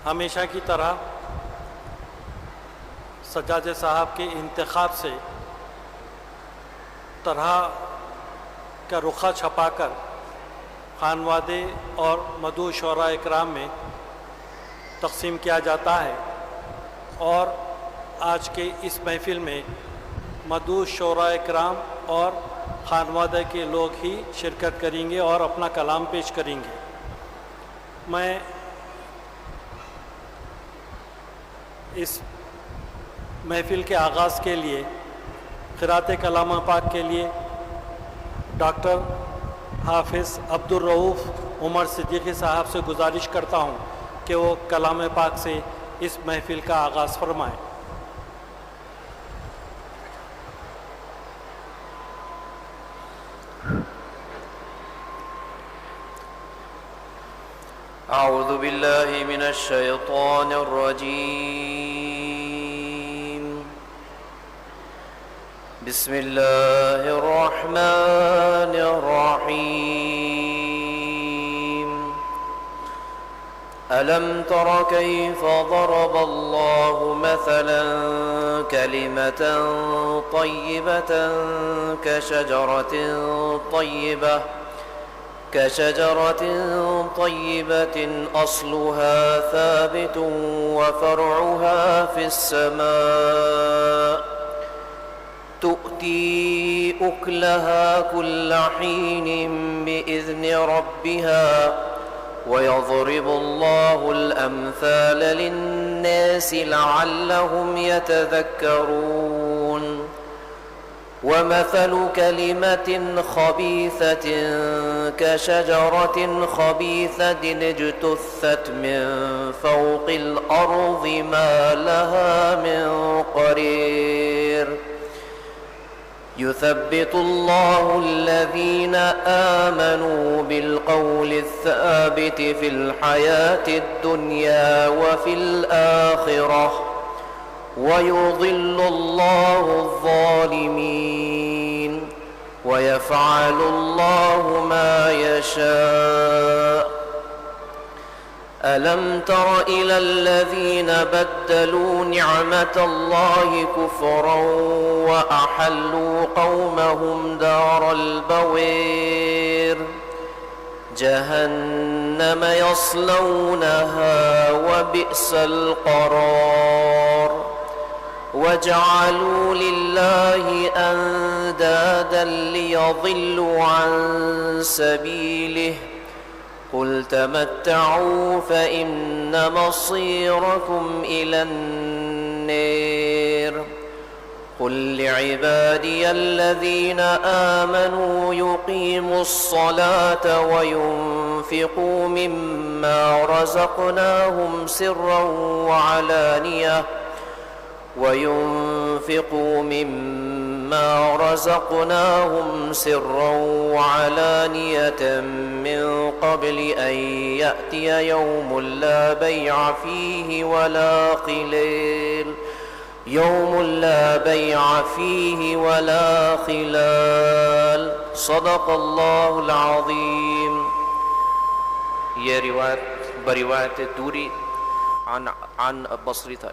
ہمیشہ کی طرح سجاد صاحب کے انتخاب سے طرح کا رخہ چھپا کر خانوادے اور مدعو شعراء اکرام میں تقسیم کیا جاتا ہے، اور آج کے اس محفل میں مدعو شعراء اکرام اور خانوادہ کے لوگ ہی شرکت کریں گے اور اپنا کلام پیش کریں گے۔ میں اس محفل کے آغاز کے لیے قرأت کلام پاک کے لیے ڈاکٹر حافظ عبدالرؤوف عمر صدیقی صاحب سے گزارش کرتا ہوں کہ وہ کلام پاک سے اس محفل کا آغاز فرمائیں۔ اعوذ باللہ من الشیطان الرجیم، بسم اللہ الرحمن الرحیم۔ ألم تر كيف ضرب الله مثلا كلمة طيبة كشجرة طيبة أصلها ثابت وفرعها في السماء تؤتي أكلها كل حين بإذن ربها ويضرب الله الأمثال للناس لعلهم يتذكرون۔ ومثل كلمة خبيثة كشجرة خبيثة اجتثت من فوق الأرض ما لها من قرير۔ يثبت الله الذين آمنوا بالقول الثابت في الحياة الدنيا وفي الآخرة ويضل الله الظالمين ويفعل الله ما يشاء۔ ألم تر إلى الذين بدلوا نعمة الله كفرا وأحلوا قومهم دار البوير جهنم يصلونها وبئس القرار۔ وجعلوا لله أندادا ليضلوا عن سبيله قل تمتعوا فإن مصيركم إلى النار۔ قل لعبادي الذين آمنوا يقيموا الصلاة وينفقوا مما رزقناهم سرا وعلانية من قبل أن يأتي يوم لا بيع فيه ولا خلال۔ صدق اللہ العظیم۔ یہ روایت بروایت دوری عن بصری تھا۔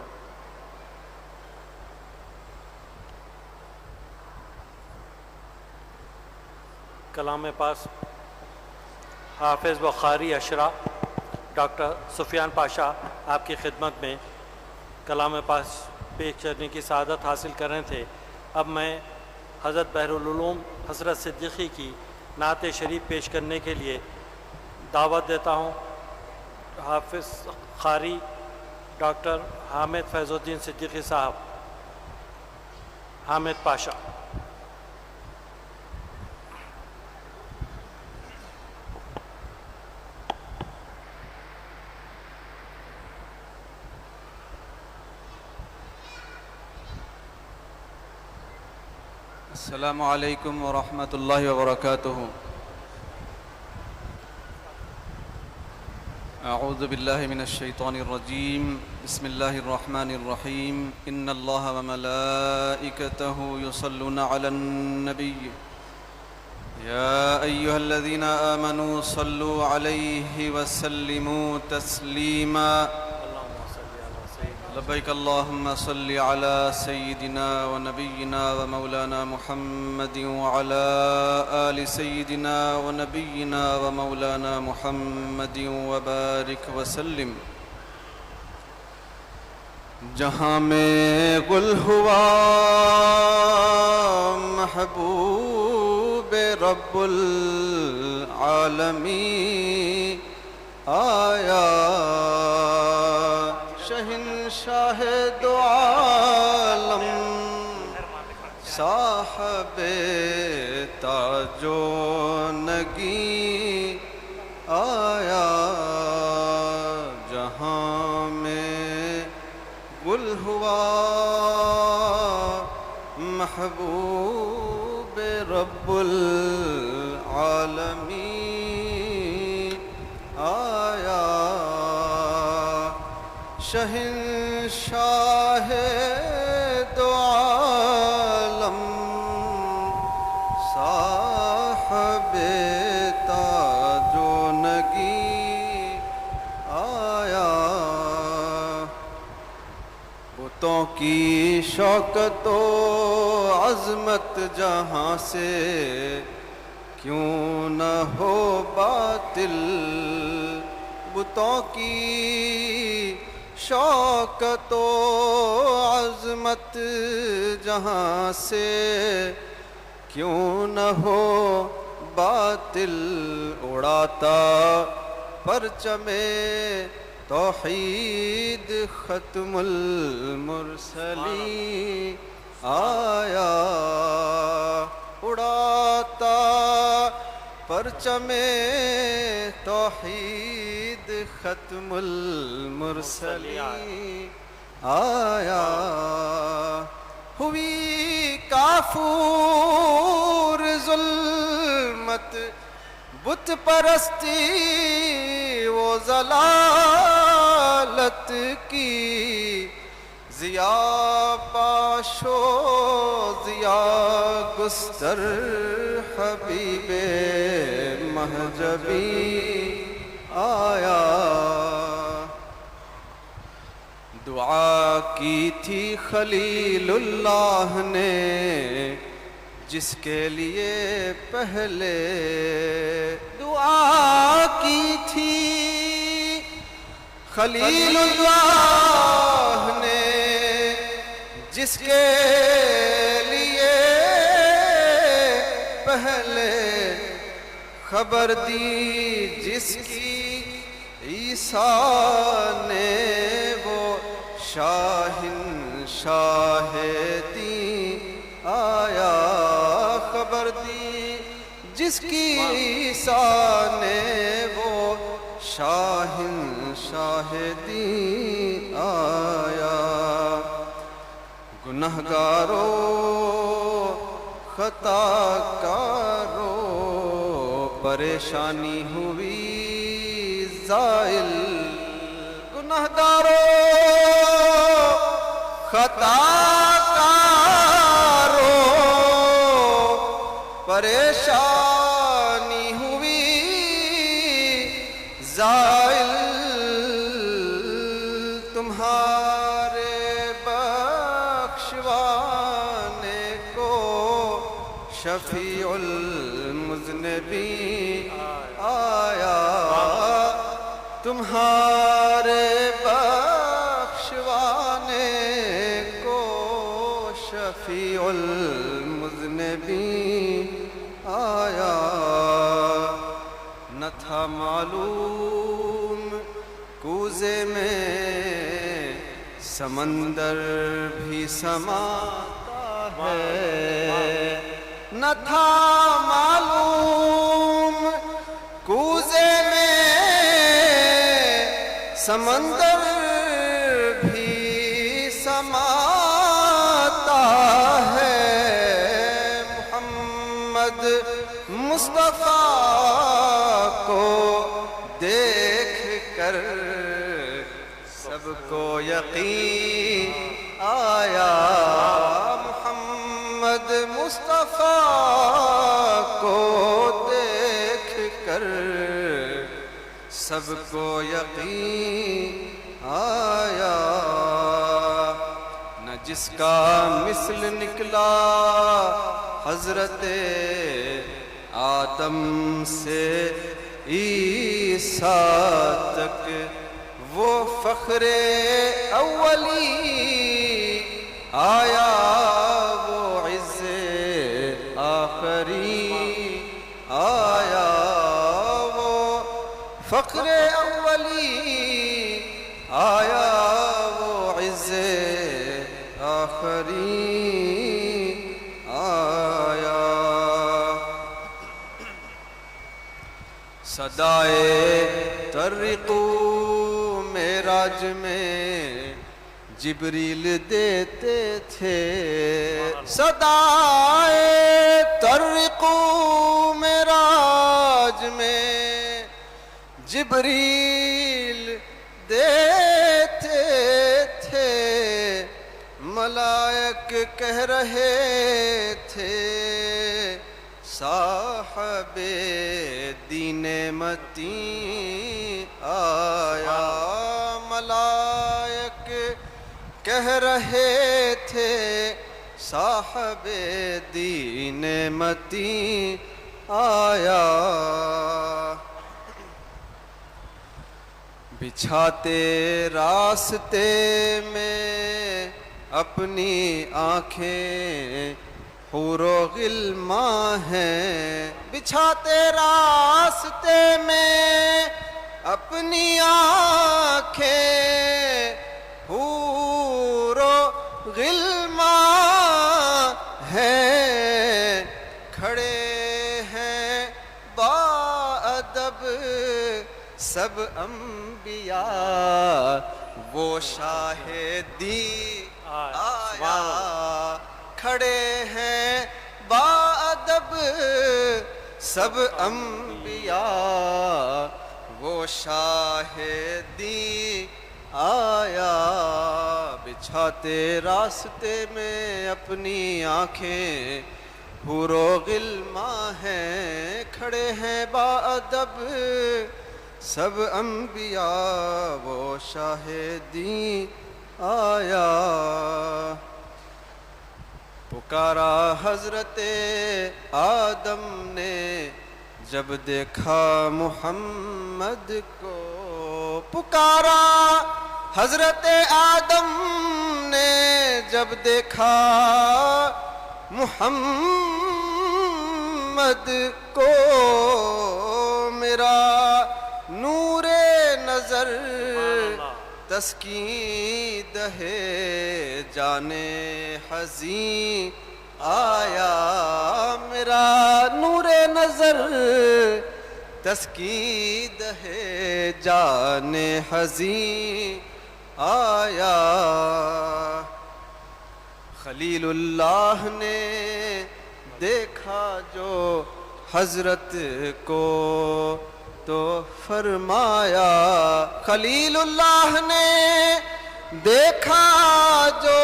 کلام پاس حافظ و قاری اشرا ڈاکٹر سفیان پاشا آپ کی خدمت میں کلام پاس پیش کرنے کی سعادت حاصل کر رہے تھے۔ اب میں حضرت بحرالعلوم حضرت صدیقی کی نعت شریف پیش کرنے کے لیے دعوت دیتا ہوں۔ حافظ قاری ڈاکٹر حامد فیض الدین صدیقی صاحب، حامد پاشا۔ السلام علیکم ورحمۃ اللہ وبرکاتہ۔ اعوذ باللہ من الشیطان الرجیم، بسم اللہ الرحمن الرحیم۔ ان اللہ وملائکتہ یصلون علی النبی یا ایہا الذین آمنوا صلوا علیہ وسلموا تسلیما۔ لبيك اللهم صل على سيدنا ونبينا ومولانا محمد وعلى آل سيدنا ونبينا ومولانا محمد وبارك وسلم. جہاں میں گل ہوا محبوب رب العالمین آیا، شہنشاہ دو عالم صاحب تاج و نگیں آیا. جہاں میں گل ہوا محبوب رب العالمین آیا، شہنشاہ دو عالم صاحب تاج و نگیں آیا. بتوں کی شوکت و عظمت جہاں سے کیوں نہ ہو باطل، بتوں کی شوکت و عظمت جہاں سے کیوں نہ ہو باطل. اڑاتا پرچم توحید ختم المرسلین آیا، اڑاتا پرچم توحید ختم المرسلین آیا. ہوئی کافور ظلمت بت پرستی وہ ضلالت کی، ضیا پاشو ضیا گستر حبیب مہجبی آیا. دعا کی تھی خلیل اللہ نے جس کے لیے پہلے، دعا کی تھی خلیل اللہ نے جس کے لیے پہلے، خبر دی جس کی عیسیٰ نے وہ شاہنشاہ دین آیا، خبر دی جس کی عیسیٰ نے وہ شاہنشاہ دین آیا. گنہگارو خطا کارو پریشانی ہوئی زائل، گنہگارو خطا کارو پریشانی ہوئی زائل. تمہارے بخشوانے کو شفیع المذنبین آیا، تمہارے بخشوانے کو شفیع المذنبین آیا. نہ تھا معلوم کوزے میں سمندر بھی سماتا ہے، نہ تھا معلوم کوزے میں سمندر بھی سماتا ہے. محمد مصطفیٰ کو دیکھ کر سب کو یقین آیا، محمد مصطفیٰ کو دیکھ کر سب کو یقین آیا. جس کا مثل نکلا حضرت آدم سے عیسیٰ تک، وہ فخر اولی آیا وہ عز آخری آیا، وہ فخر اولی آیا وہ عز آخری آیا۔ صدائے طرقو معراج میں جبریل دیتے تھے، صدائے طرقو معراج میں جبریل دیتے تھے، ملائک کہہ رہے تھے صاحب دین متین آیا، ملائک کہہ رہے تھے صاحب دین متین آیا۔ بچھاتے راستے میں اپنی آنکھیں حور و غلمان ہیں، بچھاتے راستے میں اپنی آنکھیں حور و غلمان ہیں، کھڑے ہیں باادب سب انبیاء، وہ شاہدی آیا، کھڑے ہیں باادب سب انبیاء، وہ شاہدی آیا۔ بچھاتے راستے میں اپنی آنکھیں حور و غلمان ہیں، کھڑے ہیں باادب سب انبیاء، وہ شاہدی آیا۔ پکارا حضرت آدم نے جب دیکھا محمد کو، پکارا حضرت آدم نے جب دیکھا محمد کو، میرا نور نظر تسکین دہے جانے حزین آیا، میرا نور نظر تسکین دہے جانے حزین آیا۔ خلیل اللہ نے دیکھا جو حضرت کو تو فرمایا، خلیل اللہ نے دیکھا جو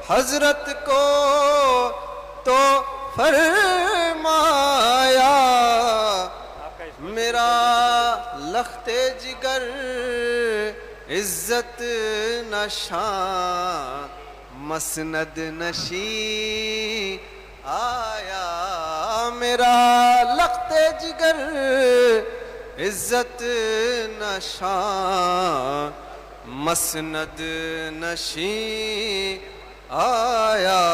حضرت کو تو فرمایا، میرا لخت جگر عزت نشان مسند نشین آیا، میرا لخت جگر عزت نشان مسند نشین آیا۔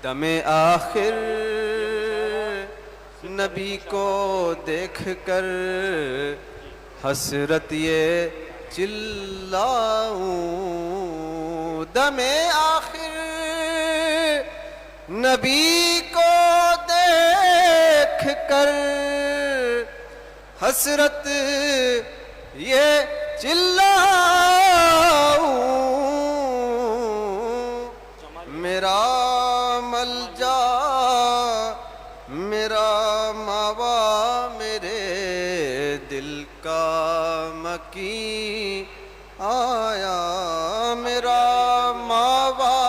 دم آخر نبی کو دیکھ کر حسرت یہ چلاؤں، دم آخر نبی کو دیکھ کر حسرت یہ چلاؤں، میرا ملجا میرا ماوا میرے دل کا مکین آیا، میرا ماوا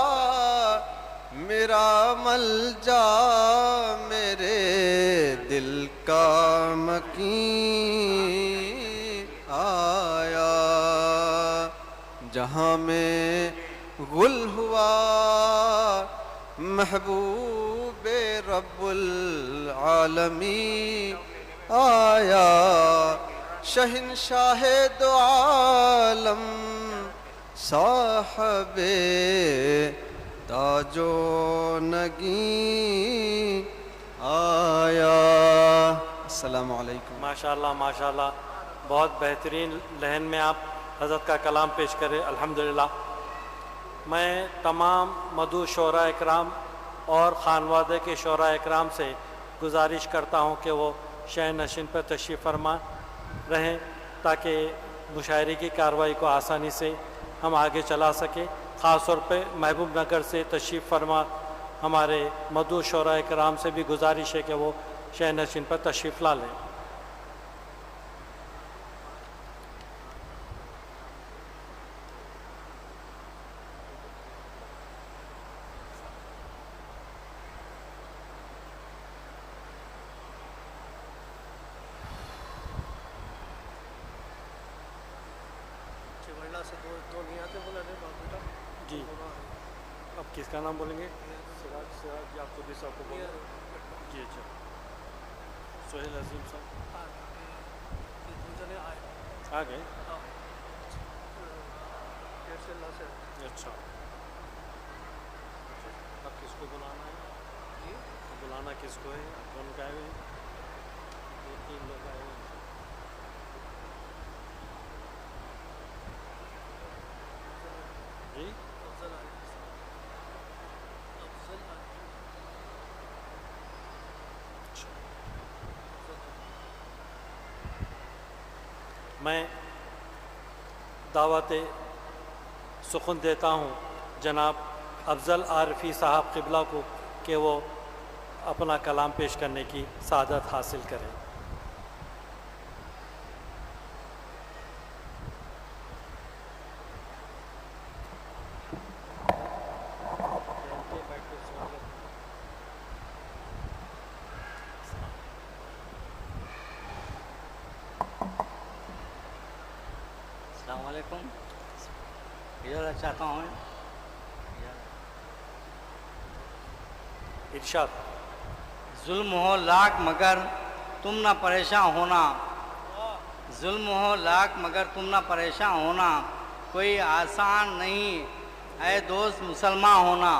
میرا ملجا میرے دل کا مکین آیا۔ جہاں میں گل ہوا محبوب رب العالمین آیا شہنشاہ دو عالم صاحب تاج و نگین آیا۔ السلام علیکم۔ ماشاءاللہ ماشاءاللہ، بہت بہترین لہن میں آپ حضرت کا کلام پیش کرے، الحمدللہ۔ میں تمام مدعو شعراء اکرام اور خانوادے کے شعراء اکرام سے گزارش کرتا ہوں کہ وہ شہ نشین پر تشریف فرما رہیں تاکہ مشاعرے کی کارروائی کو آسانی سے ہم آگے چلا سکیں۔ خاص طور پہ محبوب نگر سے تشریف فرما ہمارے مدعو شعراء اکرام سے بھی گزارش ہے کہ وہ شہ نشین پر تشریف لا لیں۔ جی اب کس کا نام بولیں گے؟ سراج یا خود صاحب کو بولیں گے؟ جی اچھا، سہیل عظیم صاحب آ گئے؟ اچھا، اب کس کو بلانا ہے؟ بلانا کس کو ہے؟ کون کا آئے ہوئے ہیں؟ یہ 3 لوگ آئے ہوئے ہیں۔ جی میں دعوت سخن دیتا ہوں جناب افضل عارفی صاحب قبلہ کو کہ وہ اپنا کلام پیش کرنے کی سعادت حاصل کریں۔ السلام علیکم۔ اجازت چاہتا ہوں ارشاد۔ ظلم ہو لاکھ مگر تم نہ پریشان ہونا، ظلم ہو لاکھ مگر تم نہ پریشان ہونا، کوئی آسان نہیں اے دوست مسلمان ہونا،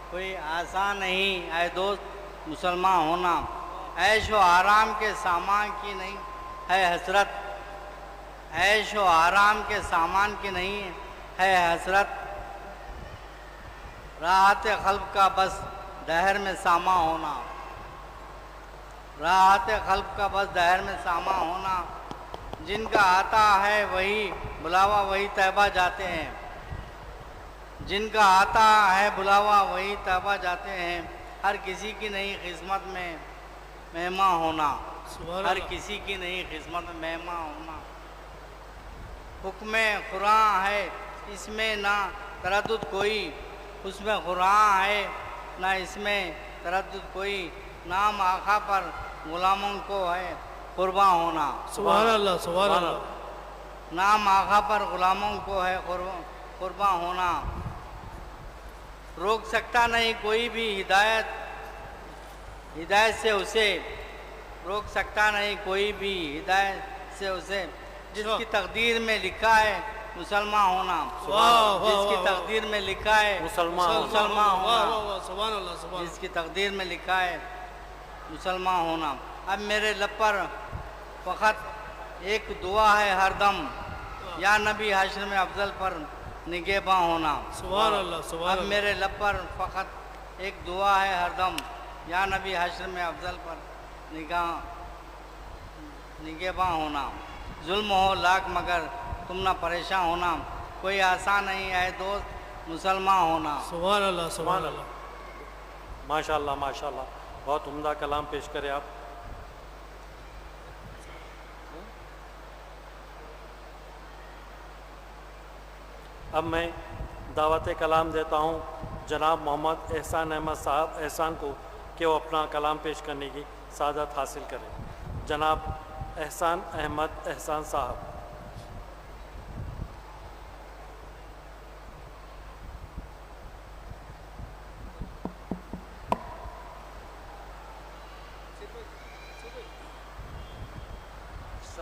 کوئی آسان نہیں اے دوست مسلمان ہونا، عیش و آرام کے سامان کی نہیں ہے حسرت، عیش و آرام کے سامان کی نہیں ہے حسرت، راحت قلب کا بس دہر میں ساما ہونا، راحت قلب کا بس دہر میں ساما ہونا، جن کا آتا ہے وہی بلاوا وہی طیبہ جاتے ہیں، جن کا آتا ہے بلاوا وہی طیبہ جاتے ہیں، ہر کسی کی نہیں قسمت میں مہمان ہونا، ہر کسی کی نہیں قسمت میں مہمان ہونا، حکم قرآن ہے اس میں نہ تردد کوئی، اس میں قرآن ہے نہ اس میں تردد کوئی، نام آقا پر غلاموں کو ہے قرباں ہونا، سبحان اللہ سبحان اللہ۔ نام آقا پر غلاموں کو ہے قرباں ہونا، روک سکتا نہیں کوئی بھی ہدایت سے اسے، روک سکتا نہیں کوئی بھی ہدایت سے اسے، جس کی تقدیر میں لکھا ہے مسلمان ہونا، جس کی تقدیر میں لکھا ہے مسلمان ہونا، جس کی تقدیر میں لکھا ہے مسلمان ہونا۔ اب میرے لب پر فقط ایک دعا ہے ہر دم، یا نبی حشر میں افضل پر نگہباں ہونا، اب میرے لب پر فقط ایک دعا ہے ہر دم، یا نبی حشر میں افضل پر نگہباں ہونا، ظلم ہو لاکھ مگر تم نہ پریشان ہونا، کوئی آسان نہیں ہے دوست مسلمان ہونا۔ سبحان اللہ سبحان اللہ، ماشاء اللہ ماشاء اللہ، بہت عمدہ کلام پیش کرے آپ۔ اب میں دعوت کلام دیتا ہوں جناب محمد احسان احمد صاحب احسان کو کہ وہ اپنا کلام پیش کرنے کی سعادت حاصل کریں۔ جناب احسان احمد احسان صاحب۔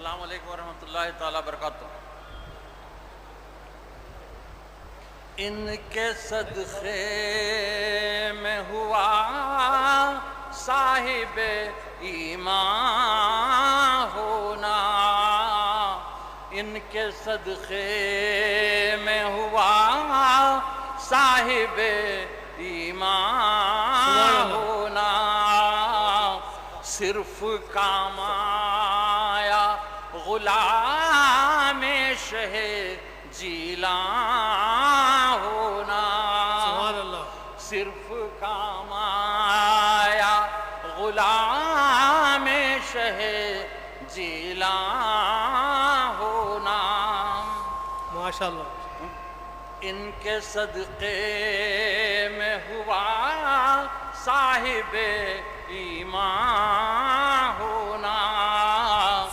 السلام علیکم ورحمۃ اللہ تعالیٰ وبرکاتہ. ان کے صدقے میں ہوا صاحب ایمان ہونا، ان کے صدقے میں ہوا صاحب ایمان ہونا، صرف کام آیا غلام شہ جیلاں ہونا، صرف کام آیا غلام شہ جیلاں ہونا. ماشاءاللہ. ان کے صدقے میں ہوا صاحب ایمان ہونا،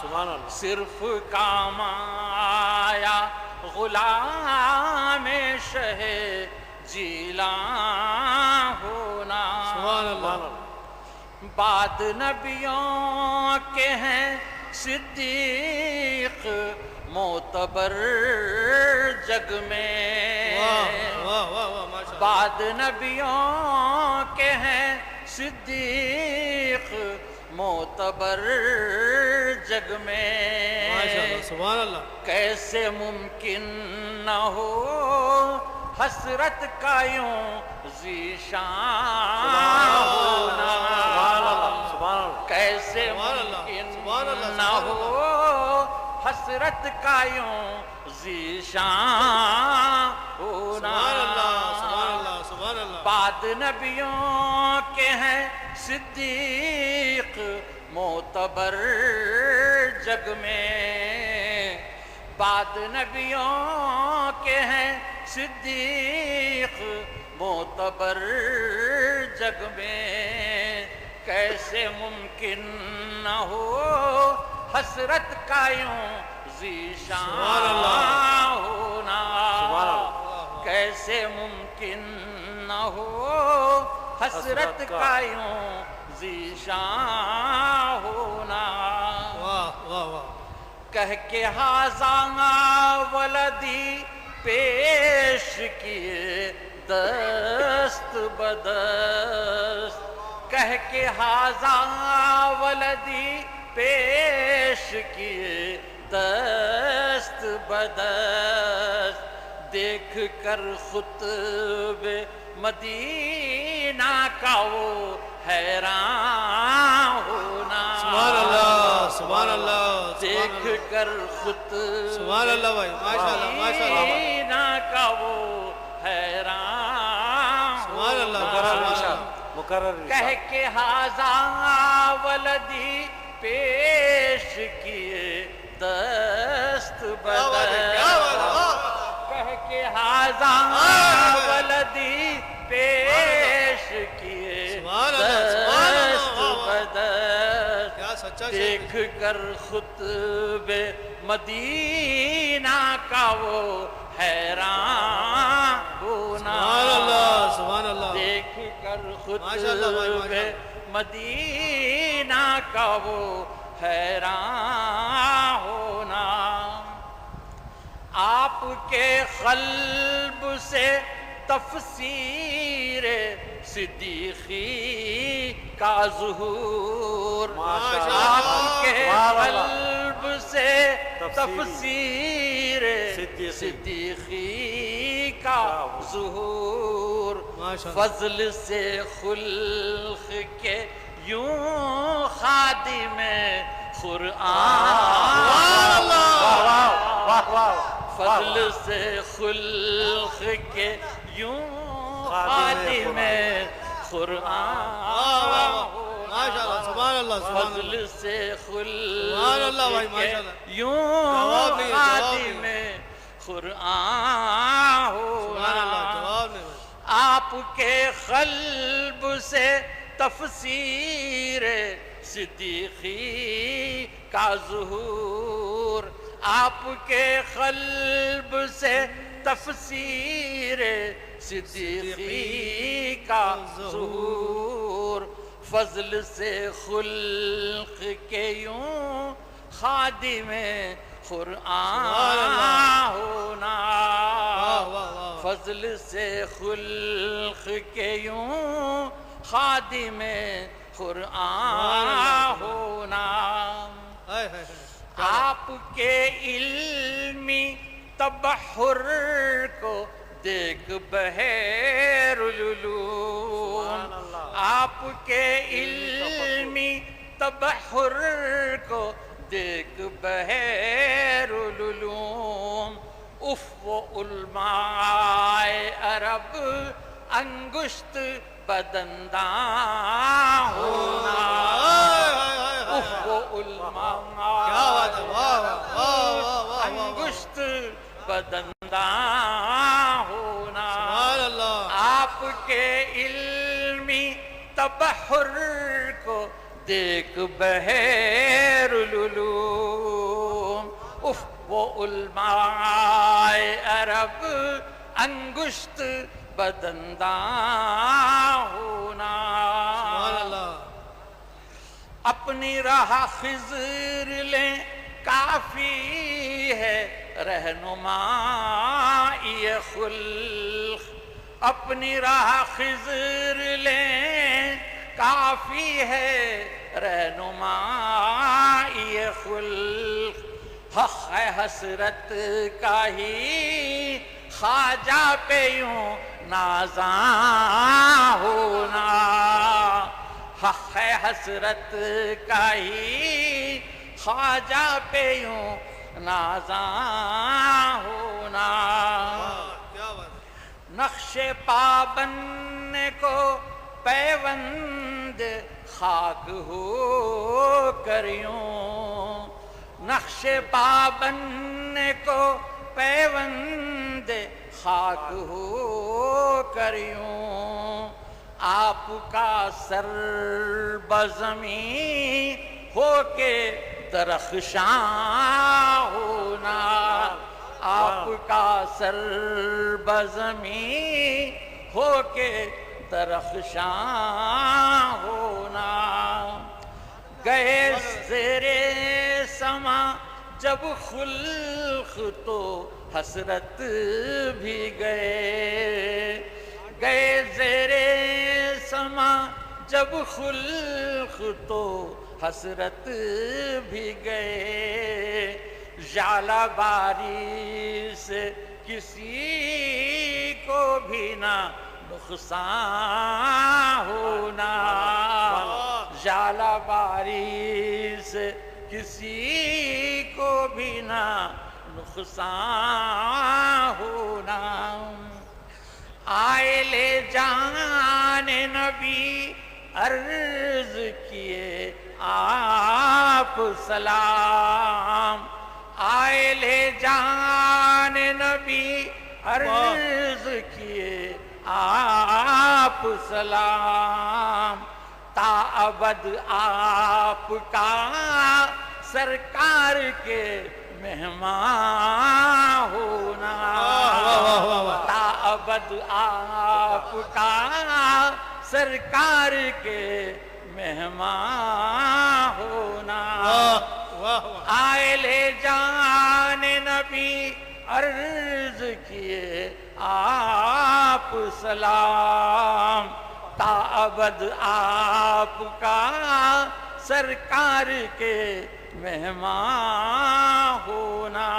سبحان اللہ. صرف کام آیا غلام شہ جیلاں ہونا. سبحان اللہ. بعد نبیوں کے ہیں صدیق معتبر جگ میں، واہ واہ واہ واہ ماشاءاللہ. بعد نبیوں کے ہیں صدیق معتبر جگ میں، ماشاءاللہ. سبحان اللہ. کیسے ممکن نہ ہو حسرت کا یوں ذیشان ہونا، کیسے ممکن نہ ہو حسرت کا یوں ذیشان ہونا. بعد نبیوں کے ہیں صدیق معتبر جگ میں، بعد نبیوں کے ہیں صدیق معتبر جگ میں، کیسے ممکن نہ ہو حسرت کا یوں ذیشان ہونا، کیسے ممکن نہ ہو حسرت کا یوں ذیشان ہونا. واہ واہ واہ. کہہ کے ہاذا ولدی پیش کیے دست بدست، کہہ کے ہاذا ولدی پیش کیے دست بدست، دیکھ کر خطب مدینہ کا وہ حیران ہونا. سبحان اللہ. سبحان اللہ. دیکھ کر خطب سبحان اللہ بھائی. ماشاءاللہ ماشاءاللہ. مدینہ کا وہ حیران سبحان اللہ. مقرر کہہ کے ہاذا ولدی پیش کیے دست بدست، کہہ کے ہاذا ولدی پیش کیے دست بدست، دیکھ کر خطب مدینہ کا وہ حیران ہونا. سبحان اللہ. سبحان اللہ. دیکھ کر ماشاءاللہ بھائی. خطب مدینہ کا وہ حیران ہونا. آپ کے قلب سے تفسیر صدیقی کا ظہور، آپ کے قلب سے تفسیر صدیقی کا ظہور، فضل سے خلق کے یوں خادم قرآن، فضل سے خلق کے یوں خادم قرآن، فضل سے خلق کے یوں خادم قرآن ہونا. آپ کے قلب سے تفسیر صدیقی کا ظہور، آپ کے قلب سے تفسیر صدیقی کا ظہور، فضل سے خلق کے یوں خادم قرآن ہونا، واہ واہ واہ فضل سے خلق کے یوں خادم قرآن ہونا، ہائے ہائے ہائے آپ کے علمی تبحر کو دیکھ بحیر العلوم، آپ کے علمی تبحر کو دیکھ بحیر العلوم، اف و علماء عرب انگشت بدنداں ہونا، اف و علماء کیا بات ہے، واہ واہ واہ واہ واہ انگشت بدنداں ہونا، سبحان اللہ آپ کے علمی تبحر کو دیکھ بحیر العلوم، اف و علماء عرب انگشت بدنداں ہونا، سبحان اللہ اپنی راہ خضر لیں کافی ہے رہنمائی خلق، اپنی راہ خضر لیں کافی ہے رہنمائی خلق، حق ہے حسرت کا ہی خواجہ پہ یوں نازاں ہونا، حق ہے حسرت کا ہی خواجہ پہ یوں نازاں ہونا، کیا بات ہے نقش پابند کو پیوند خاک ہو کر یوں، نقش پابند کو پیوند خاک ہو کر یوں، آپ کا سر بزمیں ہو کے درخشاں ہونا، آپ کا سر بزمیں ہو کے درخشاں ہونا، گئے زیر سما جب خلق تو حسرت بھی گئے، گئے زیر سما جب خلق تو حسرت بھی گئے، ژالہ باری سے کسی کو بھی نہ نقصان ہونا، ژالہ باری سے کسی کو بھی نہ نقصان ہونا، آئے لے جان نبی عرض کیے آپ سلام، آئے لے جان نبی عرض کیے آپ سلام، تا ابد آپ کا سرکار کے مہمان ہونا، تا ابد آپ کا سرکار کے مہمان ہونا، آئے لے جان نبی عرض کیے آپ سلام، تا ابد آپ کا سرکار کے مہمان ہونا،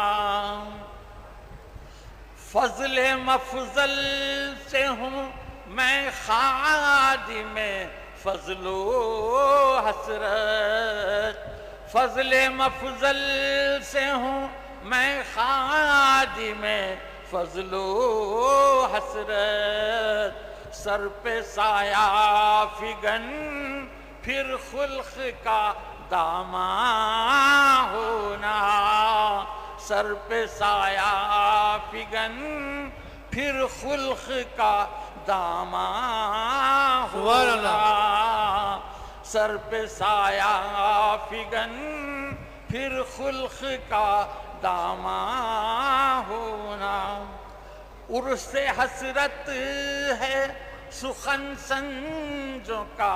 فضل مفضل سے ہوں میں خادم فضل و حسرت، فضل مفضل سے ہوں میں خادم فضل و حسرت، سر پہ سایہ فگن پھر خلق کا دامان ہونا، سر پہ سایہ فگن پھر خلق کا دامان ہونا، سر پہ سایہ فگن پھر خلق کا دامان ہونا، عرص حسرت ہے سخن سنجوں کا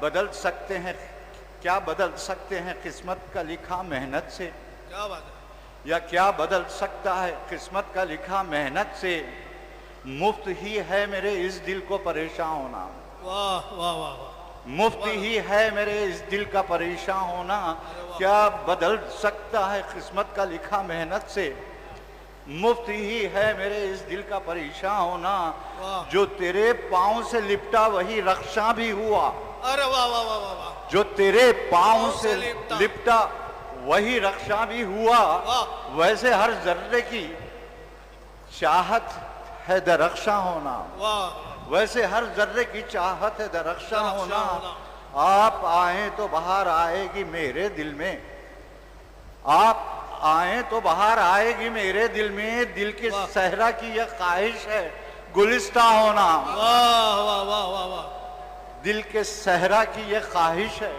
بدل سکتے ہیں قسمت کا لکھا محنت سے؟ کیا بات ہے. یا کیا بدل سکتا ہے قسمت کا لکھا محنت سے؟ مفت ہی ہے میرے اس دل کو پریشان ہونا. واہ واہ واہ واہ. مفت ہی ہے میرے اس دل کا پریشان ہونا. کیا بدل سکتا ہے قسمت کا لکھا محنت سے؟ مفت ہی ہے میرے اس دل کا پریشان ہونا. جو تیرے پاؤں سے لپٹا وہی رخشاں بھی ہوا. ارے واہ واہ واہ واہ واہ. جو تیرے پاؤں سے لپٹا وہی رخشاں بھی ہوا. ویسے ہر ذرے کی چاہت ہے درخشاں ہونا. واہ. ویسے ہر ذرے کی چاہت ہے درخشاں ہونا. آپ آئیں تو بہار آئے گی میرے دل میں. آپ آئیں تو بہار آئے گی میرے دل میں. دل کی صحرا کی یہ خواہش ہے گلستہ ہونا. واہ واہ واہ واہ واہ. دل کے صحرا کی یہ خواہش ہے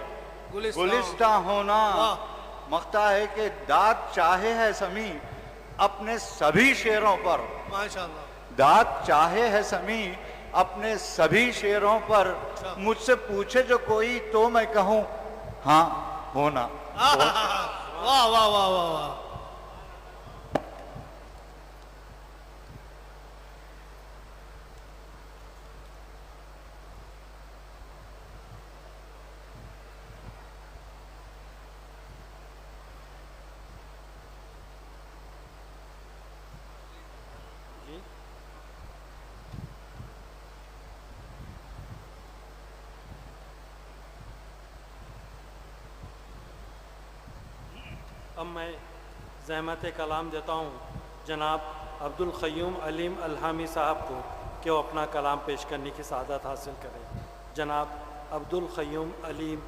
گلستہ ہونا. مختہ ہے کہ داد چاہے ہے سمیع اپنے سبھی شعروں پر. ماشاءاللہ. داد چاہے ہے سمیع اپنے سبھی شعروں پر. مجھ سے پوچھے جو کوئی تو میں کہوں ہاں ہونا. واہ واہ واہ واہ واہ. اب میں زحمت کلام دیتا ہوں جناب عبدالقیوم علیم الہامی صاحب کو کہ وہ اپنا کلام پیش کرنے کی سعادت حاصل کریں. جناب عبدالقیوم علیم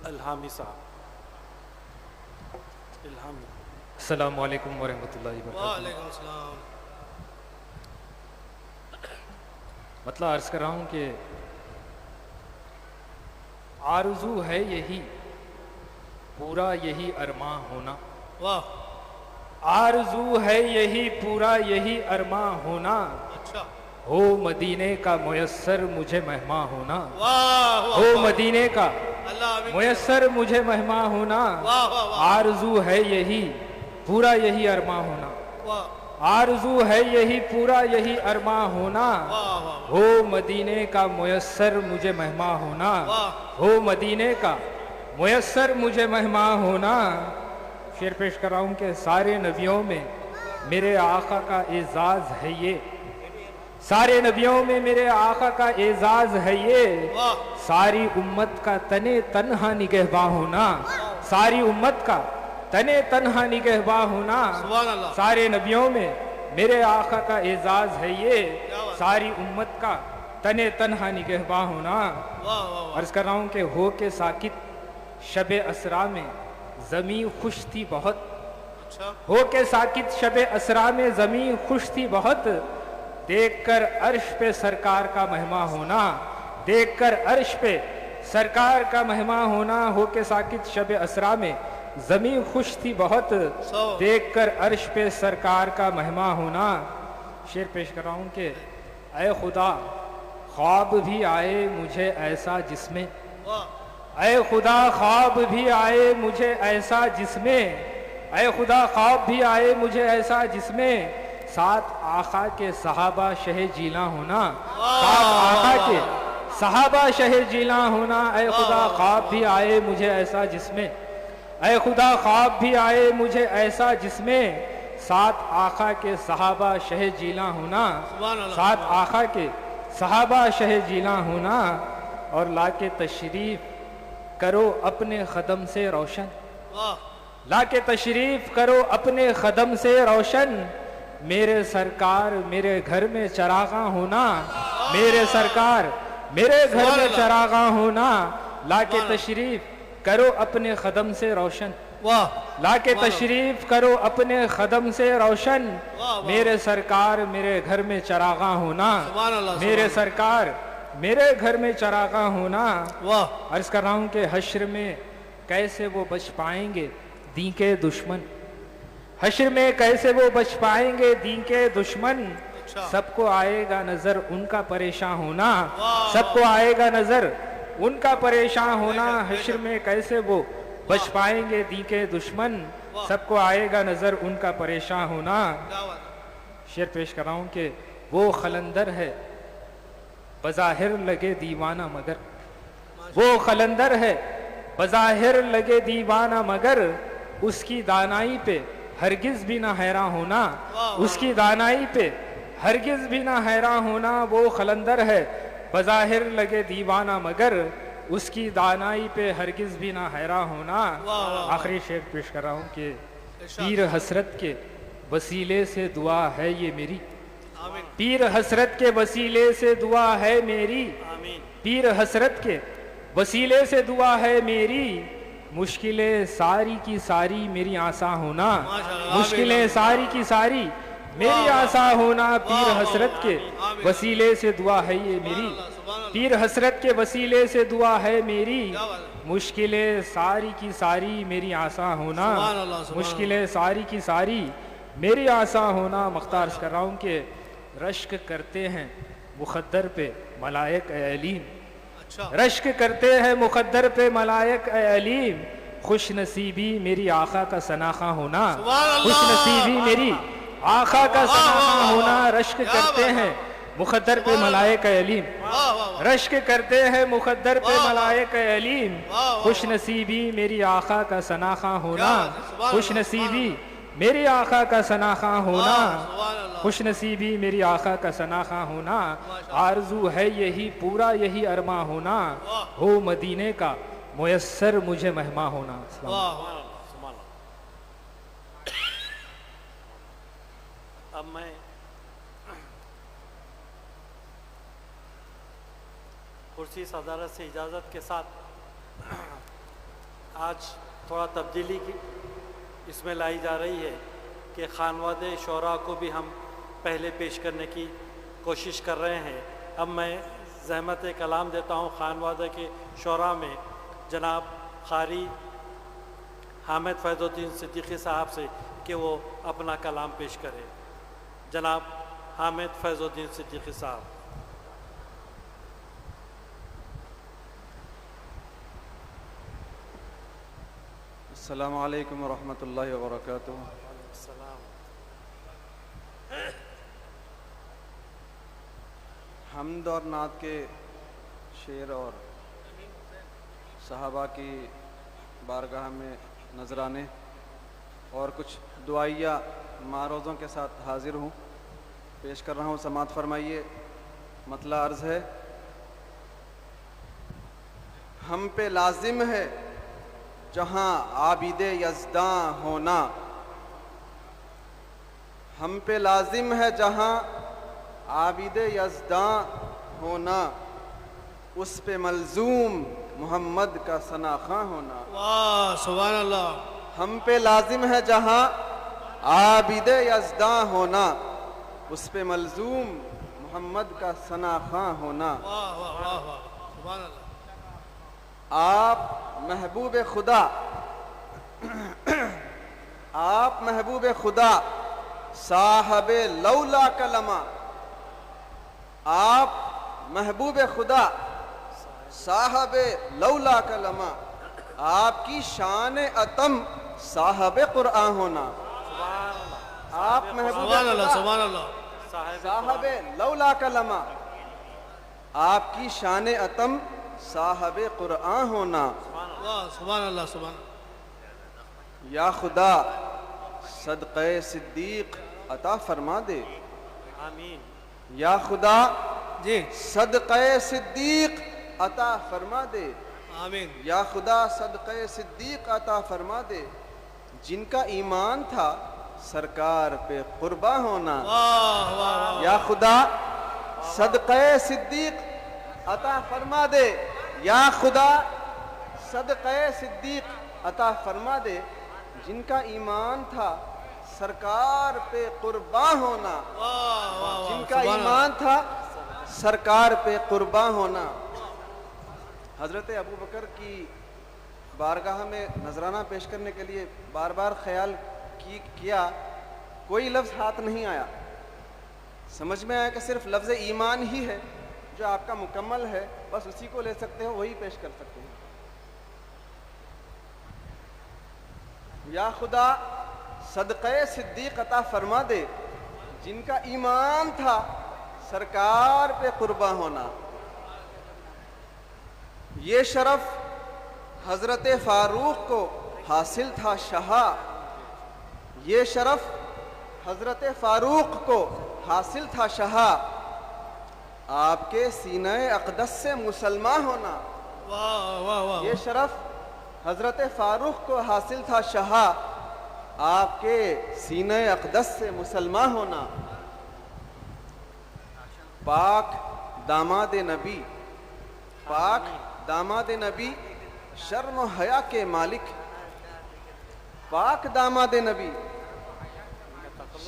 الہامی صاحب. الہامی. السلام علیکم ورحمۃ اللہ وبرکاتہ. وعلیکم السلام. مطلب عرض کر رہا ہوں کہ آرزو ہے یہی پورا یہی ارماں ہونا. واہ. آرزو ہے یہی پورا یہی ارماں ہونا. اچھا. ہو مدینے کا میسر مجھے مہماں ہونا. واہ واہ. ہو مدینے کا اللہ آمین. میسر مجھے مہماں ہونا. واہ واہ واہ. آرزو ہے یہی پورا یہی ارماں ہونا. واہ آرزو ہے یہی پورا یہی ارماں ہونا. واہ واہ. ہو مدینے کا میسر مجھے مہماں ہونا. واہ. ہو مدینے کا میسر مجھے مہماں ہونا. شعر پیش کر رہا ہوں کہ سارے نبیوں میں میرے آقا کا اعزاز ہے یہ. سارے نبیوں میں میرے آقا کا اعزاز ہے یہ. واہ. ساری امت کا تنے تنہا نگہباں ہونا. ساری امت کا تنے تنہا نگہباں ہونا. سبحان اللہ. سارے نبیوں میں میرے آقا کا اعزاز ہے یہ. ساری امت کا تنے تنہا نگہباں ہونا. واہ واہ واہ. عرض کر رہا ہوں کہ ہو کے ساکت شب اسرا میں زمین خوش تھی بہت. اچھا. ہو کے ساکت شب اسرا میں زمین خوش تھی بہت. دیکھ کر عرش پہ سرکار کا مہماں ہونا. دیکھ کر عرش پہ سرکار کا مہماں ہونا. ہو کے ساکت شب اسرا میں زمین خوش تھی بہت. دیکھ کر عرش پہ سرکار کا مہماں ہونا. شعر پیش کر رہا ہوں کہ اے خدا خواب بھی آئے مجھے ایسا جس میں. واہ. اے خدا خواب بھی آئے مجھے ایسا جس میں. اے خدا خواب بھی آئے مجھے ایسا جس میں. ساتھ آقا کے صحابہ شہ جیلاں ہونا. ساتھ آقا کے صحابہ شہ جیلاں ہونا. اے خدا خواب بھی آئے مجھے ایسا جس میں. اے خدا خواب بھی آئے مجھے ایسا جس میں. ساتھ آقا کے صحابہ شہ جیلاں ہونا. ساتھ آقا کے صحابہ شہ جیلاں ہونا. اور لا کے تشریف کرو اپنے قدم سے روشن. واہ. لا کے تشریف کرو اپنے قدم سے روشن. میرے سرکار میرے گھر میں چراغاں ہونا. میرے سرکار میرے گھر میں چراغاں ہونا. لا کے تشریف کرو اپنے قدم سے روشن. واہ. لا کے تشریف کرو اپنے قدم سے روشن. میرے سرکار میرے گھر میں چراغاں ہونا. میرے سرکار میرے گھر میں چراغاں ہونا. واہ. عرض کر رہا ہوں کہ حشر میں کیسے وہ بچ پائیں گے دین کے دشمن. حشر میں کیسے وہ بچ پائیں گے دین کے دشمن. سب کو آئے گا نظر ان کا پریشان ہونا. سب کو آئے گا نظر ان کا پریشان ہونا، حشر میں کیسے وہ بچ پائیں گے دی کے دشمن، سب کو آئے گا نظر ان کا پریشان ہونا۔ کیا بات ہے؟ شعر پیش کر رہا ہوں کہ وہ خلندر ہے بظاہر لگے دیوانہ مگر، وہ خلندر ہے بظاہر لگے دیوانہ مگر، اس کی دانائی پہ ہرگز بھی نہ حیران ہونا، اس کی دانائی پہ ہرگز بھی نہ حیران ہونا۔ وہ خلندر ہے بظاہر لگے دیوانہ مگر، اس کی دانائی پہ ہرگز بھی نہ حیران ہونا۔ آخری شعر پیش کر رہا ہوں کہ پیر حسرت کے وسیلے سے دعا ہے یہ میری، پیر حسرت کے وسیلے سے دعا ہے میری، پیر حسرت کے وسیلے سے دعا ہے میری، مشکلیں ساری کی ساری میری آساں ہونا، مشکلیں ساری کی ساری میری آساں ہونا۔ پیر حسرت کے وسیلے سے دعا ہے یہ میری، پیر حسرت کے وسیلے سے دعا ہے میری، مشکلیں ساری کی ساری میری آساں ہونا، مشکلیں ساری کی ساری میری آساں ہونا۔ مختار کر رہا ہوں کہ رشک کرتے ہیں مخدر پہ ملائک اے علیم، رشک کرتے ہیں مخدر پہ ملائک اے علیم، خوش نصیبی میری آقا کا سناخواں ہونا، خوش نصیبی میری آقا کا سناخواں ہونا۔ رشک کرتے ہیں مخدر پہ ملائک اے علیم، رشک کرتے ہیں مخدر پہ ملائک اے علیم، خوش نصیبی میری آقا کا سناخواں ہونا، خوش نصیبی میری آقا کا سناخواں ہونا، خوش نصیبی میری آقا کا سناخواں ہونا۔ آرزو ہے یہی پورا یہی ارماں ہونا، ہو مدینے کا میسر مجھے مہماں ہونا۔ اب میں کرسی صدارت سے اجازت کے ساتھ آج تھوڑا تبدیلی اس میں لائی جا رہی ہے کہ خانوادے شعراء کو بھی ہم پہلے پیش کرنے کی کوشش کر رہے ہیں۔ اب میں زحمت کلام دیتا ہوں خانوادے کے شعراء میں جناب قاری حامد فیض الدین صدیقی صاحب سے کہ وہ اپنا کلام پیش کرے۔ جناب حامد فیض الدین صدیقی صاحب۔ السلام علیکم ورحمۃ اللہ وبرکاتہ۔ حمد اور نعت کے شعر اور صحابہ کی بارگاہ میں نذرانے اور کچھ دعائیہ معروضوں کے ساتھ حاضر ہوں، پیش کر رہا ہوں، سماعت فرمائیے۔ مطلع عرض ہے، ہم پہ لازم ہے جہاں عابد یزداں ہونا، ہم پہ لازم ہے جہاں عابد یزداں ہونا، اس پہ ملزوم محمد کا ثناخواں ہونا۔ واہ سبحان اللہ۔ ہم پہ لازم ہے جہاں عابد یزداں ہونا، اس پہ ملزوم محمد کا ثناخواں ہونا۔ واہ واہ واہ واہ سبحان اللہ۔ آپ محبوب خدا، آپ محبوب خدا صاحب لولا کلمہ، آپ محبوب خدا صاحب لولا کلمہ، آپ کی شان اتم صاحب قرآن ہونا۔ آپ محبوب سبحان اللہ خدا سبحان اللہ۔ صاحب لولا کلمہ، آپ کی شان اتم صاحب قرآن ہونا۔ واہ سبحان اللہ سبحان اللہ۔ یا خدا صدقہ صدیق عطا فرما دے، آمین۔ یا خدا جی صدقہ صدیق عطا فرما دے، آمین۔ یا خدا صدقہ صدیق عطا فرما دے، جن کا ایمان تھا سرکار پہ قربا ہونا۔ واہ واہ یا خدا صدقہ صدیق عطا فرما دے، یا خدا صدقہ صدیق عطا فرما دے، جن کا ایمان تھا سرکار پہ قربان ہونا، جن کا ایمان تھا سرکار پہ قربان ہونا۔ حضرت ابو بکر کی بارگاہ میں نذرانہ پیش کرنے کے لیے بار بار خیال کیا، کوئی لفظ ہاتھ نہیں آیا، سمجھ میں آیا کہ صرف لفظ ایمان ہی ہے جو آپ کا مکمل ہے بس اسی کو لے سکتے ہیں, وہی پیش کر سکتے ہیں. یا خدا صدقہ صدیق عطا فرما دے جن کا ایمان تھا سرکار پہ قرباں ہونا. یہ شرف حضرت فاروق کو حاصل تھا شہا, یہ شرف حضرت فاروق کو حاصل تھا شہا, آپ کے سینہ اقدس سے مسلمان ہونا. واہ واہ واہ. یہ شرف حضرت فاروق کو حاصل تھا شہا, آپ کے سینہ اقدس سے مسلمان ہونا. پاک داماد نبی, پاک داماد نبی شرم و حیا کے مالک, پاک داماد نبی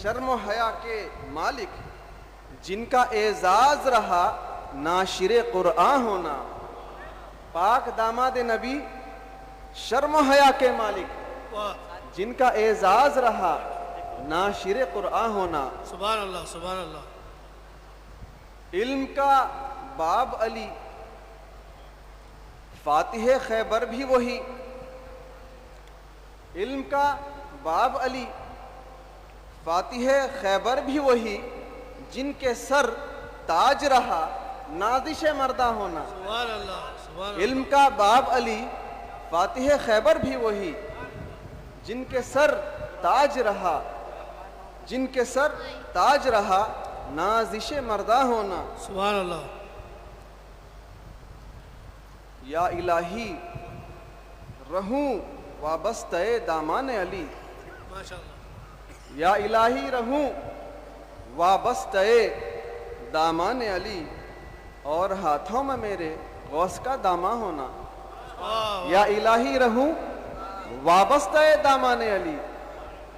شرم و حیا کے مالک, جن کا اعزاز رہا ناشر قرآن ہونا. پاک داماد نبی شرم و حیا کے مالک, واہ. جن کا اعزاز رہا ناشر قرآن ہونا. سبحان اللہ سبحان اللہ. علم کا باب علی, فاتح خیبر بھی وہی. علم کا باب علی, فاتح خیبر بھی وہی, جن کے سر تاج رہا نازش مردہ ہونا. سبحان اللہ سبحان اللہ. علم کا باب علی, فاتح خیبر بھی وہی, جن کے سر تاج رہا, جن کے سر تاج رہا نازش مردہ ہونا. سبحان اللہ. یا الہی رہوں وابستہ دامان علی, ماشاء اللہ. یا الہی رہوں وابستہ دامان علی, اور ہاتھوں میں میرے غوث کا داماں ہونا. واہ. یا الہی رہوں وابستہ دامان علی,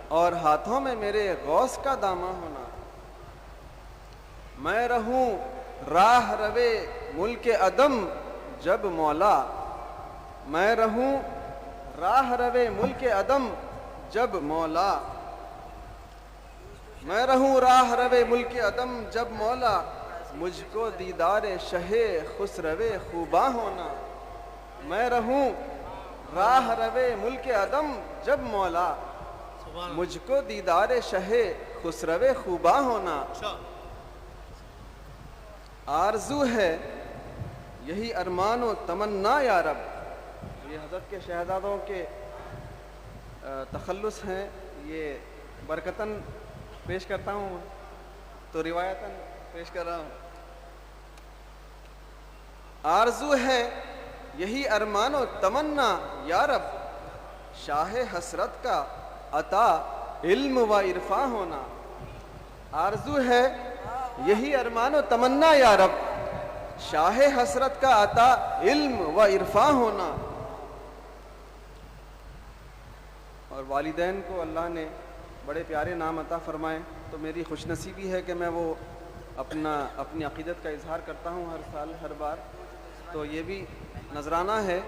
اور ہاتھوں میں میرے غوث کا داماں ہونا. میں رہوں راہ روے ملک عدم جب مولا, میں رہوں راہ روے ملک عدم جب مولا, میں رہوں راہ روے ملک عدم جب مولا, مجھ کو دیدار شہ خسرو خوباں ہونا. میں رہوں راہ روے ملک عدم جب مولا, سبحان اللہ. مجھ کو دیدار شہ خسرو خوباں ہونا. اچھا. آرزو ہے یہی ارمان و تمنا یا رب. یہ حضرت کے شہزادوں کے تخلص ہیں, یہ برکتاً پیش کرتا ہوں تو روایتاً پیش کر رہا ہوں. آرزو ہے یہی ارمان و تمنا یا رب, شاہ حسرت کا عطا علم و عرفاں ہونا. آرزو ہے یہی ارمان و تمنا یا رب, شاہ حسرت کا عطا علم و عرفاں ہونا. اور والدین کو اللہ نے بڑے پیارے نام عطا فرمائے, تو میری خوش نصیبی ہے کہ میں وہ اپنی عقیدت کا اظہار کرتا ہوں ہر سال ہر بار. تو یہ بھی نذرانہ ہے.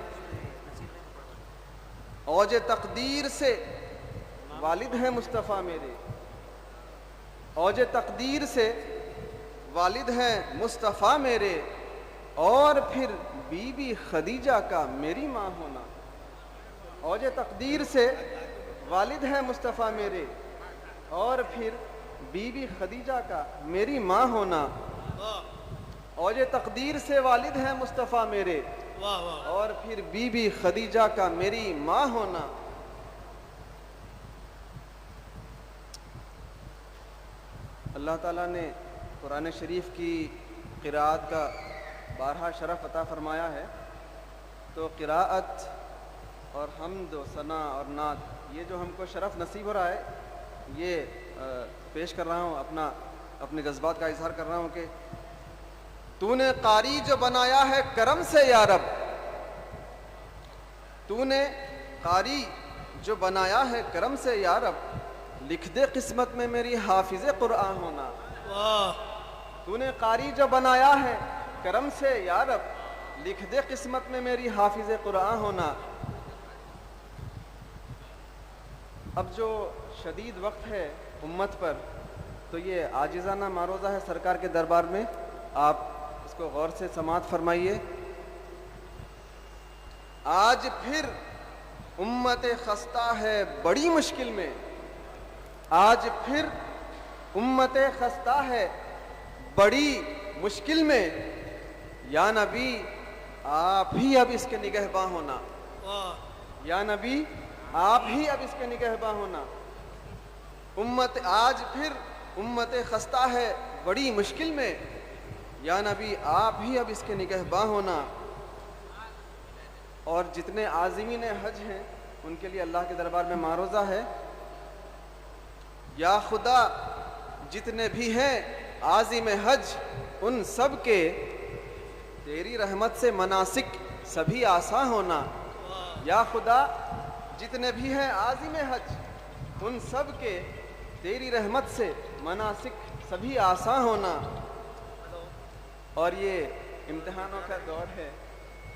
اوج تقدیر سے والد ہیں مصطفیٰ میرے, اوج تقدیر سے والد ہیں مصطفیٰ میرے, اور پھر بی بی خدیجہ کا میری ماں ہونا. اوج تقدیر سے والد ہیں مصطفیٰ میرے, اور پھر بی بی خدیجہ کا میری ماں ہونا. اوج تقدیر سے والد ہیں مصطفیٰ میرے, واہ واہ. اور پھر بی بی خدیجہ کا میری ماں ہونا. اللہ تعالیٰ نے قرآن شریف کی قراءت کا بارہا شرف عطا فرمایا ہے. تو قراءت اور حمد و ثنا اور نعت, یہ جو ہم کو شرف نصیب ہو رہا ہے, یہ پیش کر رہا ہوں, اپنے جذبات کا اظہار کر رہا ہوں کہ تو نے قاری جو بنایا ہے کرم سے یا رب, تو نے قاری جو بنایا ہے کرم سے یا رب, لکھ دے قسمت میں میری حافظ قرآن ہونا. واہ. تو نے قاری جو بنایا ہے کرم سے یا رب, لکھ دے قسمت میں میری حافظ قرآن ہونا. اب جو شدید وقت ہے امت پر, تو یہ عاجزانہ معروضہ ہے سرکار کے دربار میں, آپ اس کو غور سے سماعت فرمائیے. آج پھر امت خستہ ہے بڑی مشکل میں. آج پھر امت خستہ ہے بڑی مشکل میں. یا نبی آپ ہی اب اس کے نگہباں ہونا. یا نبی آپ ہی اب اس کے نگہباں ہونا. آج پھر امت خستہ ہے بڑی مشکل میں. یا نبی آپ ہی اب اس کے نگہباں ہونا. اور جتنے عازمین حج ہیں ان کے لیے اللہ کے دربار میں معروضہ ہے. یا خدا جتنے بھی ہیں عازم حج ان سب کے تیری رحمت سے مناسک سبھی آسان ہونا. یا خدا جتنے بھی ہیں عازم حج ان سب کے تیری رحمت سے مناسک سبھی آسان ہونا. اور یہ امتحانوں کا دور ہے.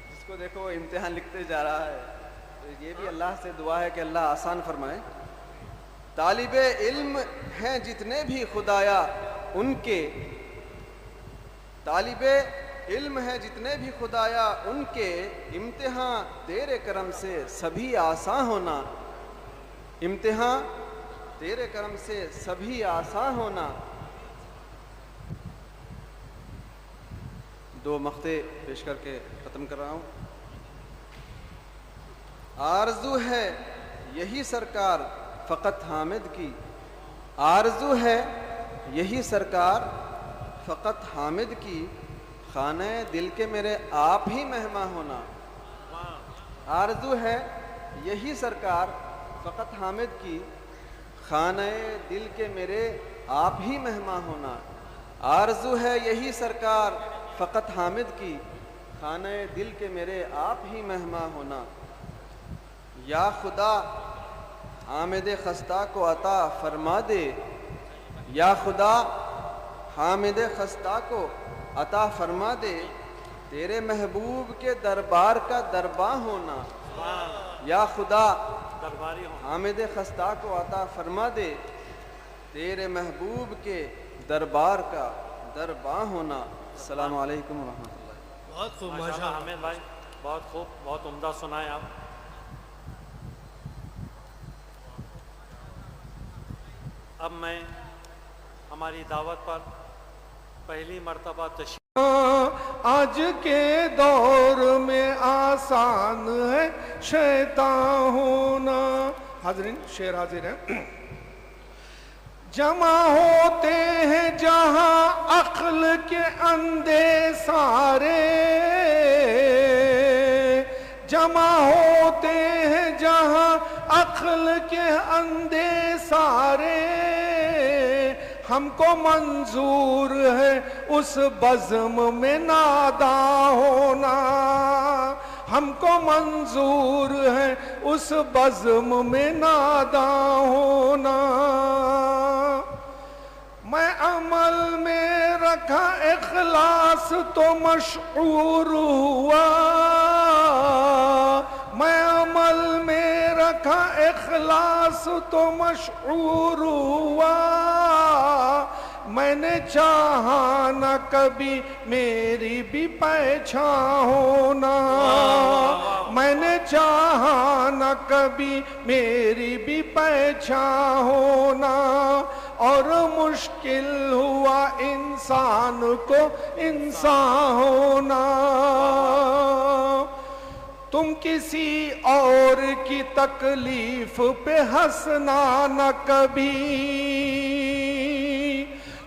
جس کو دیکھو وہ امتحان لکھتے جا رہا ہے. تو یہ بھی اللہ سے دعا ہے کہ اللہ آسان فرمائے. طالب علم ہیں جتنے بھی خدایا ان کے طالب علم ہیں جتنے بھی خدایا ان کے امتحان تیرے کرم سے سبھی آسان ہونا. امتحان تیرے کرم سے سبھی آسان ہونا. دو مقطع پیش کر کے ختم کر رہا ہوں. آرزو ہے یہی سرکار فقط حامد کی. آرزو ہے یہی سرکار فقط حامد کی. خانہ دل کے میرے آپ ہی مہمان ہونا. آرزو ہے یہی سرکار فقط حامد کی. خانہ دل کے میرے آپ ہی مہمان ہونا. آرزو ہے یہی سرکار فقط حامد کی. خانہ دل کے میرے آپ ہی مہمان ہونا. یا خدا حامد خستہ کو عطا فرما دے. یا خدا حامد خستہ کو عطا فرما دے. تیرے محبوب کے دربار کا درباں ہونا. یا خدا حامد خستہ کو عطا فرما دے. تیرے محبوب کے دربار کا درباں ہونا. السلام علیکم ورحمۃ اللہ. بہت خوب ماشاء اللہ حامد بھائی بہت خوب بہت عمدہ سنائے آپ. اب میں ہماری دعوت پر پہلی مرتبہ آج کے دور میں آسان ہے شیطان ہونا. حاضرین شعر حاضر ہے. جمع ہوتے ہیں جہاں عقل کے اندھے سارے. جمع ہوتے ہیں جہاں عقل کے اندھے سارے. ہم کو منظور ہے اس بزم میں ناداں ہونا. ہم کو منظور ہے اس بزم میں ناداں ہونا. میں عمل میں رکھا اخلاص تو مشعور ہوا. میں عمل میں رکھا اخلاص تو مشعور ہوا. میں نے چاہا نہ کبھی میری بھی پہچان ہونا. میں نے چاہا نہ کبھی میری بھی پہچان ہونا. اور مشکل ہوا انسان کو انسان ہونا. تم کسی اور کی تکلیف پہ ہنسنا نہ کبھی.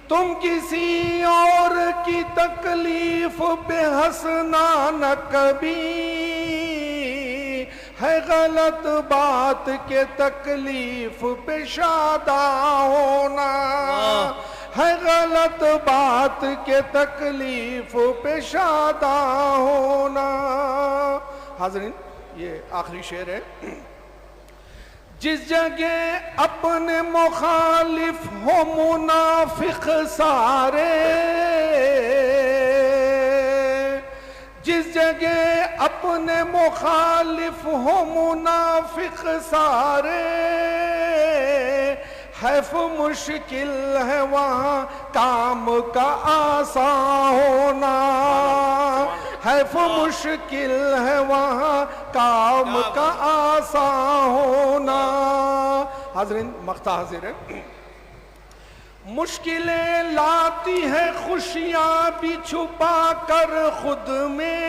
تم کسی اور کی تکلیف پہ ہنسنا نہ کبھی. ہے غلط بات کہ تکلیف پہ شاداں ہونا. ہے غلط بات کہ تکلیف پہ شاداں ہونا. حاضرین یہ آخری شعر ہے. جس جگہ اپنے مخالف ہو منافق سارے. جس جگہ اپنے مخالف ہو منافق سارے. حیف مشکل ہے وہاں کام کا آسان ہونا، حیف مشکل ہے وہاں کام کا آسان ہونا۔ حاضرین مقطع حاضر ہے۔ مشکلیں لاتی ہے خوشیاں بھی چھپا کر خود میں،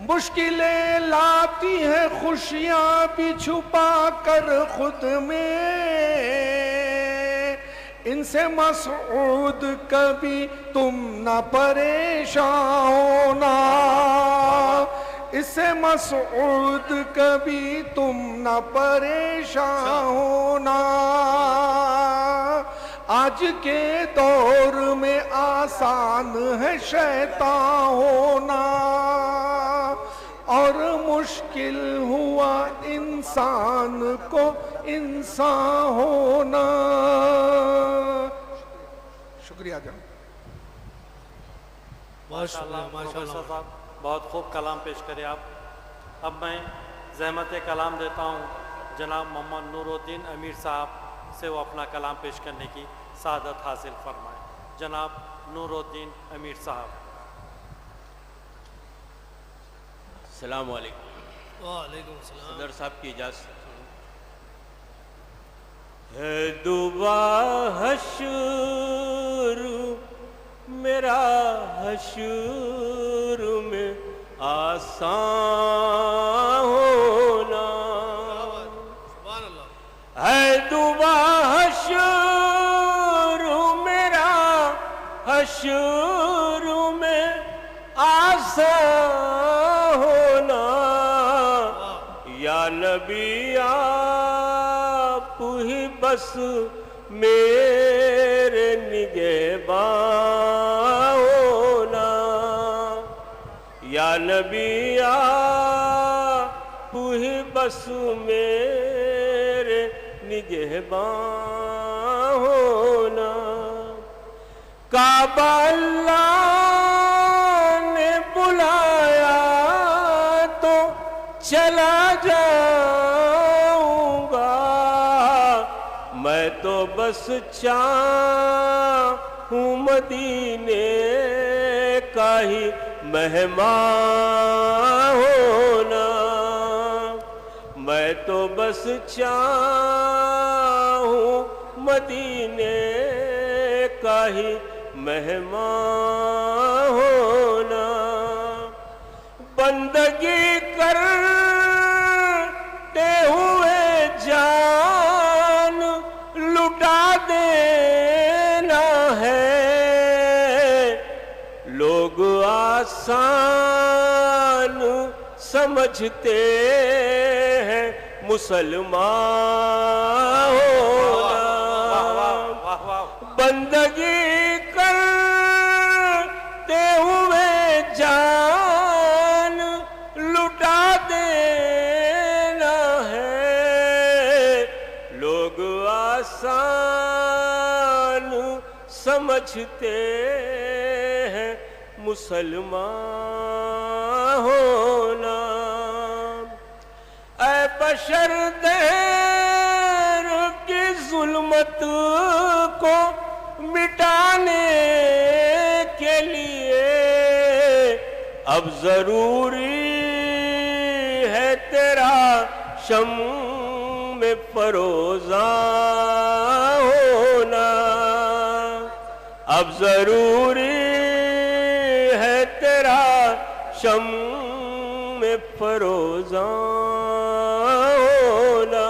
مشکلیں لاتی ہے خوشیاں بھی چھپا کر خود میں، ان سے مسعود کبھی تم نہ پریشان ہونا، اس سے مسعود کبھی تم نہ پریشان ہونا۔ آج کے دور میں آسان ہے شیطان ہونا، اور مشکل ہوا انسان کو انسان ہونا۔ شکریہ جناب۔ ماشاء اللہ پروفیسر صاحب بہت خوب کلام پیش کرے آپ۔ اب میں زحمت کلام دیتا ہوں جناب محمد نور الدین امیر صاحب سے، وہ اپنا کلام پیش کرنے کی سعادت حاصل فرمائیں۔ جناب نور الدین امیر صاحب۔ السلام علیکم۔ وعلیکم السلام۔ صدر صاحب کی اجازت ہے دعا حشر میرا حشر میں آسان ہونا، سبحان اللہ۔ ہے دعا حشر میرا حشر میں آسان ہونا، یا نبی آپ ہی بس میرے نگہباں ہونا، یا نبی آپ ہی بس میرے نگہباں ہونا۔ کعبہ اللہ نے بلایا تو چلا جاؤں گا، میں تو بس چاہوں مدینے کا ہی مہمان ہونا، میں تو بس چاہوں مدینے کا ہی مہمان ہونا۔ بندگی کرتے ہوئے جان لٹا دینا ہے، لوگ آسان سمجھتے ہیں مسلمان ہونا، بندگی کرتے ہوئے جان لٹا دینا ہے، لوگ آسان سمجھتے ہیں مسلمان ہونا۔ اے بشر دیر کی ظلمت کو مٹانے کے لیے اب ضروری ہے تیرا شمع میں فروزاں ہونا، اب ضروری ہے تیرا شمع میں فروزاں ہونا۔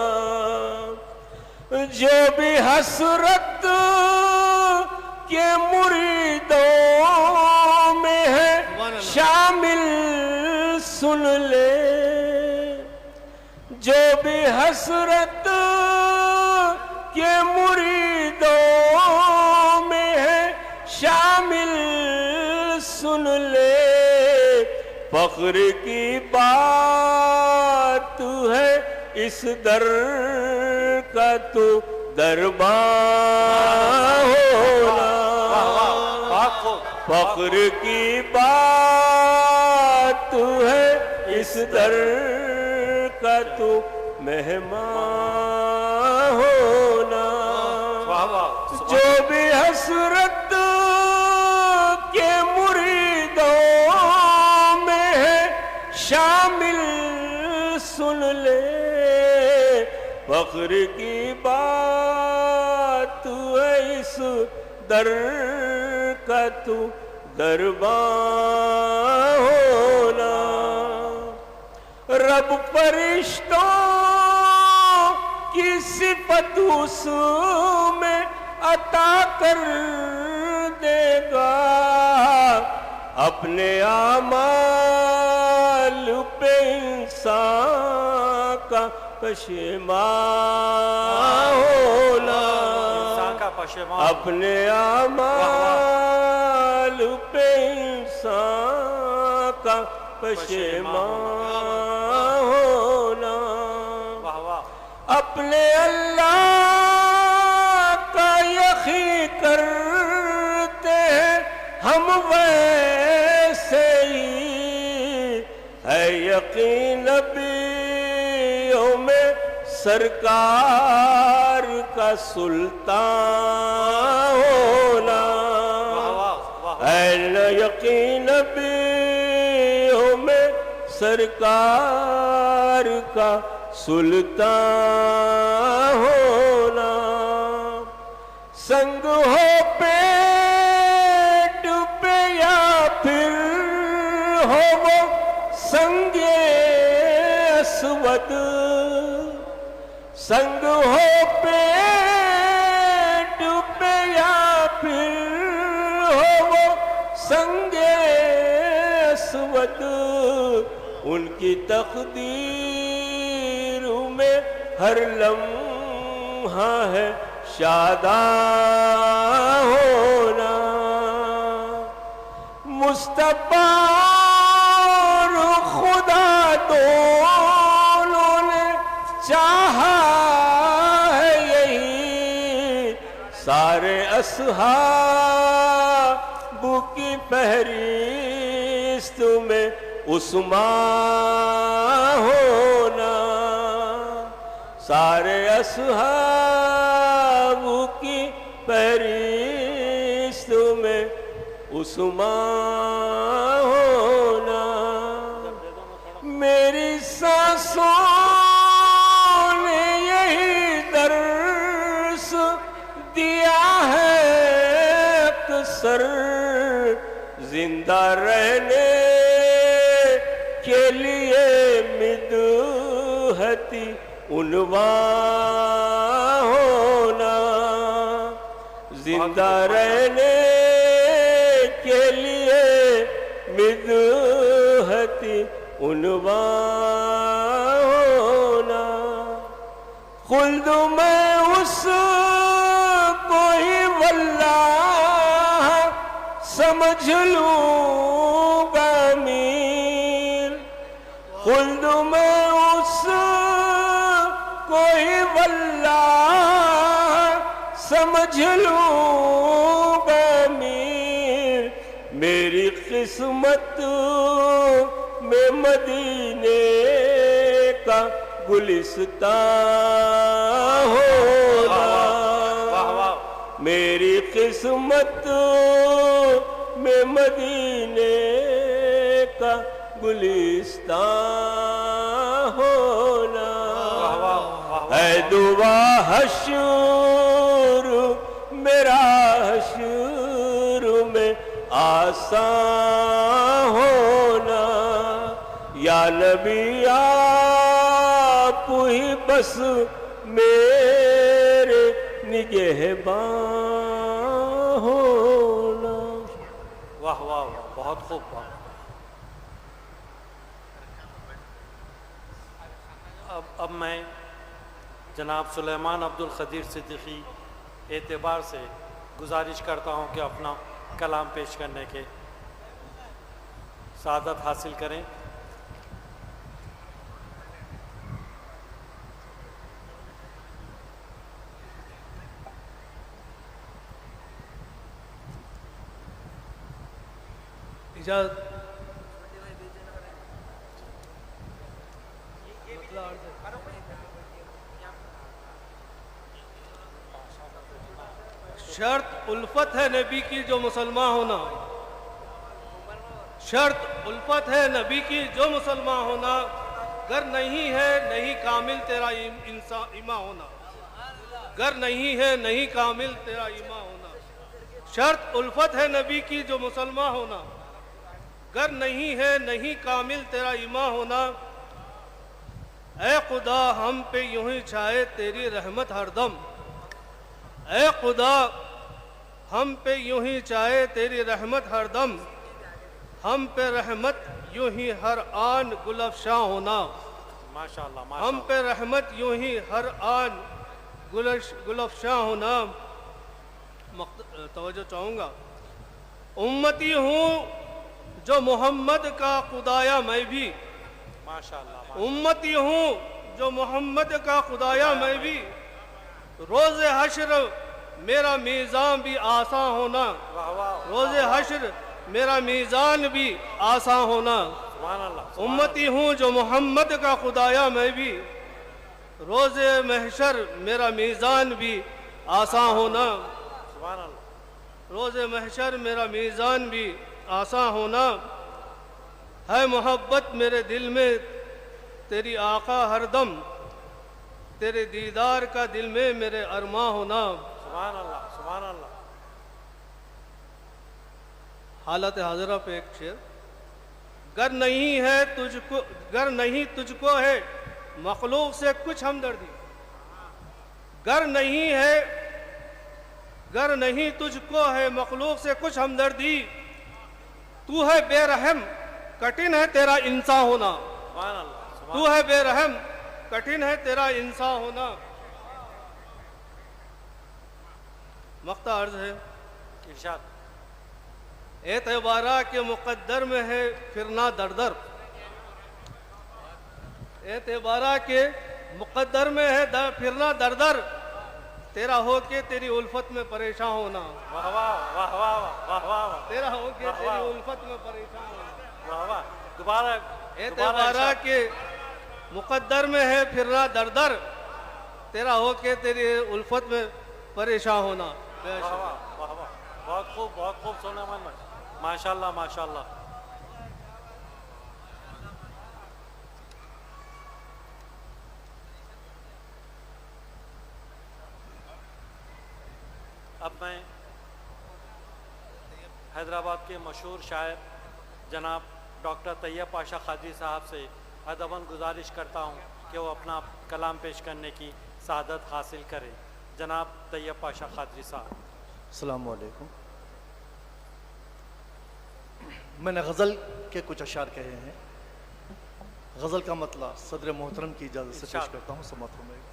جو بھی حسرت کے مریدوں میں ہے شامل سن لے، جو بھی حسرت کے مریدوں میں ہے شامل سن لے، فخر کی بات ہے اس در کا تو دربان ہونا، فخر کی بات ہے اس در کا تو مہمان ہونا، واہ واہ جو بھی حسرت کے مریدوں میں ہے شامل سن لے، فخر کی بات ہے اس در کا تو دربان ہونا، رب فرشتوں کی صفت اس میں عطا کر دے گا، اپنے اعمال پہ انسان کا پشیمان ہونا، انسان کا پشیمان، اپنے اعمال پہ انسان کا پشیمان ہونا، واہ واہ اپنے اللہ کا یقین کرتے ہیں ہم ویسے ہی، ہے یقین نبیوں میں سرکار کا سلطان ہونا، ہے یقین نبیوں میں سرکار کا سلطان ہونا، سنگ ہو پیٹ پہ یا پھر ہو وہ سنگ اسود، سنگ ہو پیٹ پہ یا پھر ہو وہ سنگ اسود، ان کی تقدیر میں ہر لمحہ ہے شاداں ہونا، مصطفیٰ اور خدا دونوں نے چاہا ہے یہی، سارے اصحاب کی فہرست میں عثمان ہونا، سارے اصحاب کی فہرست میں عثمان ہونا، میری سانسوں نے یہی درس دیا ہے اکثر، زندہ رہنے کے لیے مدحتی عنوان ہونا، زندہ رہنے کے لیے مدحتی عنوان ہونا، خلد میں اس کو ہی واللہ سمجھ لوں گا امیر، خلد میں اس کو ہی واللہ سمجھ لوں گا امیر، میری قسمت میں مدینے کا گلستان ہونا، میری قسمت میں مدینے کا گلستان ہونا، ہے دعا حشر میرا حشر میں آسان ہونا، یا نبی آپ ہی بس میرے نگہباں ہونا۔ واہ واہ بہت خوب بات۔ اب میں جناب سلیمان عبدالقدیر صدیقی اعتبار سے گزارش کرتا ہوں کہ اپنا کلام پیش کرنے کے سعادت حاصل کریں۔ اجازت شرط الفت ہے نبی کی جو مسلمان ہونا، شرط الفت ہے نبی کی جو مسلمان ہونا، گر نہیں ہے نہیں کامل تیرا ایمان ہونا، گر نہیں ہے نہیں کامل تیرا ایمان ہونا، شرط الفت ہے نبی کی جو مسلمان ہونا، گر نہیں ہے نہیں کامل تیرا ایمان ہونا، اے خدا ہم پہ یوں ہی چھائے تیری رحمت ہر دم، اے خدا ہم پہ یوں ہی چھائے تیری رحمت ہر دم، ہم پہ رحمت یوں ہی ہر آن گل افشاں ہونا، ماشاءاللہ ہم ماشاءاللہ پہ رحمت یوں ہی ہر آن گل افشاں ہونا۔ توجہ چاہوں گا، امتی ہوں جو محمد کا خدایا میں بھی، ماشاءاللہ امتی ہوں جو محمد کا خدایا میں بھی، روز حشر میرا میزان بھی آسان ہونا، روز حشر میرا میزان بھی آسان ہونا، سبحان اللہ امتی ہوں جو محمد کا خدایا میں بھی، روز محشر میرا میزان بھی آسان ہونا، سبحان اللہ روز محشر میرا میزان بھی آسان ہونا، ہے محبت میرے دل میں تیری آقا ہر دم، تیرے دیدار کا دل میں میرے ارماں ہونا۔ سبحان اللہ سبحان اللہ حالت حاضرہ پہ ایک شعر، گر نہیں ہے تجھ کو، گر نہیں تجھ کو ہے مخلوق سے کچھ ہمدردی، گر نہیں ہے، گر نہیں تجھ کو ہے مخلوق سے کچھ ہمدردی، تو ہے بے رحم کٹھن ہے تیرا انسان ہونا، سبحان اللہ سبحان تو ہے بے رحم کٹھن ہے تیرا انسان ہونا۔ مقطع عرض ہے، ارشاد اعتبارہ کے مقدر میں ہے پھرنا در در، اعتبارہ کے مقدر میں ہے پھرنا در در، تیرا ہو کے تیری الفت میں پریشان ہونا، واہ واہ واہ واہ واہ واہ تیرا ہو کے تیری الفت میں پریشان ہونا، واہ واہ دوبارہ اعتبارہ کے مقدر میں ہے پھرنا در در، تیرا ہو کے تیری الفت میں پریشان ہونا۔ بے واہ شک۔ واہ واہ واہ بہت خوب سونا من ماشاءاللہ ماشاءاللہ۔ اب میں حیدرآباد کے مشہور شاعر جناب ڈاکٹر طیب پاشا قادری صاحب سے ادباً گزارش کرتا ہوں کہ وہ اپنا کلام پیش کرنے کی سعادت حاصل کریں۔ جناب طیب پاشا قادری صاحب۔ السلام علیکم۔ میں نے غزل کے کچھ اشعار کہے ہیں، غزل کا مطلب صدر محترم کی اجازت سے پیش کرتا ہوں، سماعت فرمائیے۔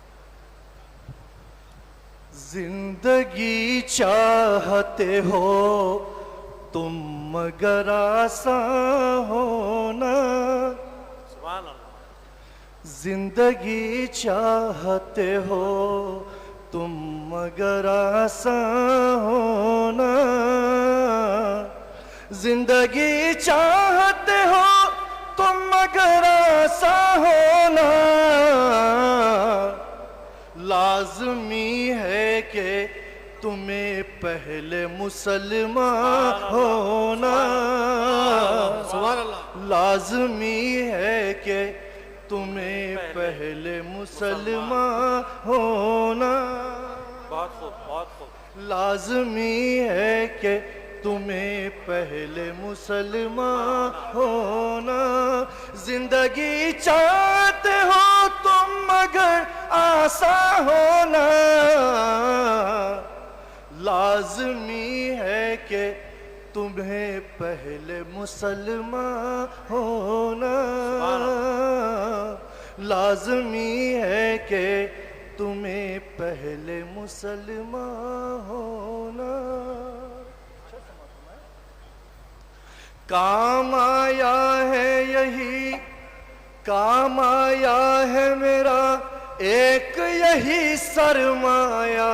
زندگی چاہتے ہو تم مگر آسان ہونا، سبحان اللہ۔ زندگی چاہتے ہو تم مگر آسان ہونا، زندگی چاہتے ہو تم مگر آسان ہونا، لازمی ہے کہ تمہیں پہلے مسلمان ہونا، سبحان اللہ۔ لازمی ہے کہ تمہیں پہلے مسلمان ہونا، بہت خوب بہت خوب۔ لازمی ہے کہ تمہیں پہلے مسلمان ہونا، زندگی چاہتے ہو تم مگر آسان ہونا، لازمی ہے کہ تمہیں پہلے مسلمان ہونا، لازمی ہے کہ تمہیں پہلے مسلمان ہونا۔ کام آیا ہے یہی، کام آیا ہے میرا ایک یہی سرمایہ،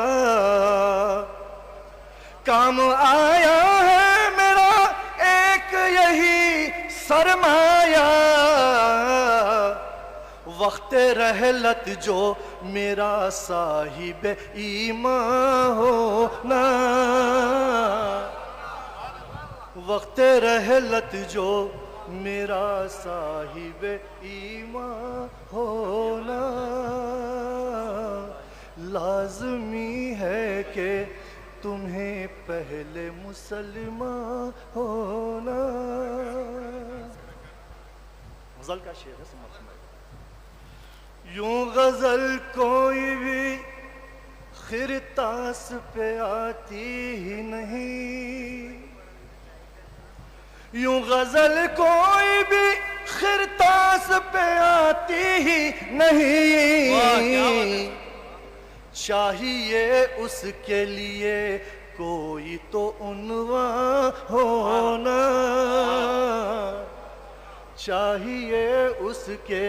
کام آیا ہے میرا ایک یہی سرمایہ، وقت رحلت جو میرا صاحب ایمان ہونا، وقت رحلت جو میرا صاحب ایمان ہونا لازمی ہے کہ تمہیں پہلے مسلمان ہونا. غزل کا شعر ہے سمجھ میں. یوں غزل کوئی بھی خرطاس پہ آتی ہی نہیں, یوں غزل کوئی بھی خرطاس پہ آتی ہی نہیں, چاہیے اس کے لیے کوئی تو عنوان ہونا, چاہیے اس کے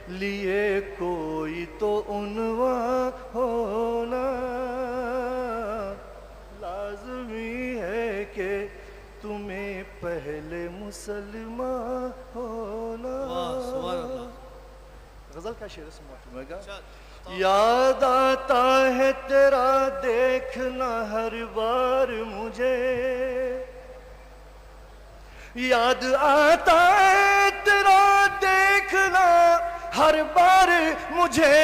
لیے کوئی تو عنوان ہونا, لازمی ہے کہ تمہیں پہلے مسلمان ہونا. غزل کا شعر سمجھ گا. یاد آتا ہے تیرا دیکھنا ہر بار مجھے, یاد آتا ہے تیرا دیکھنا ہر بار مجھے,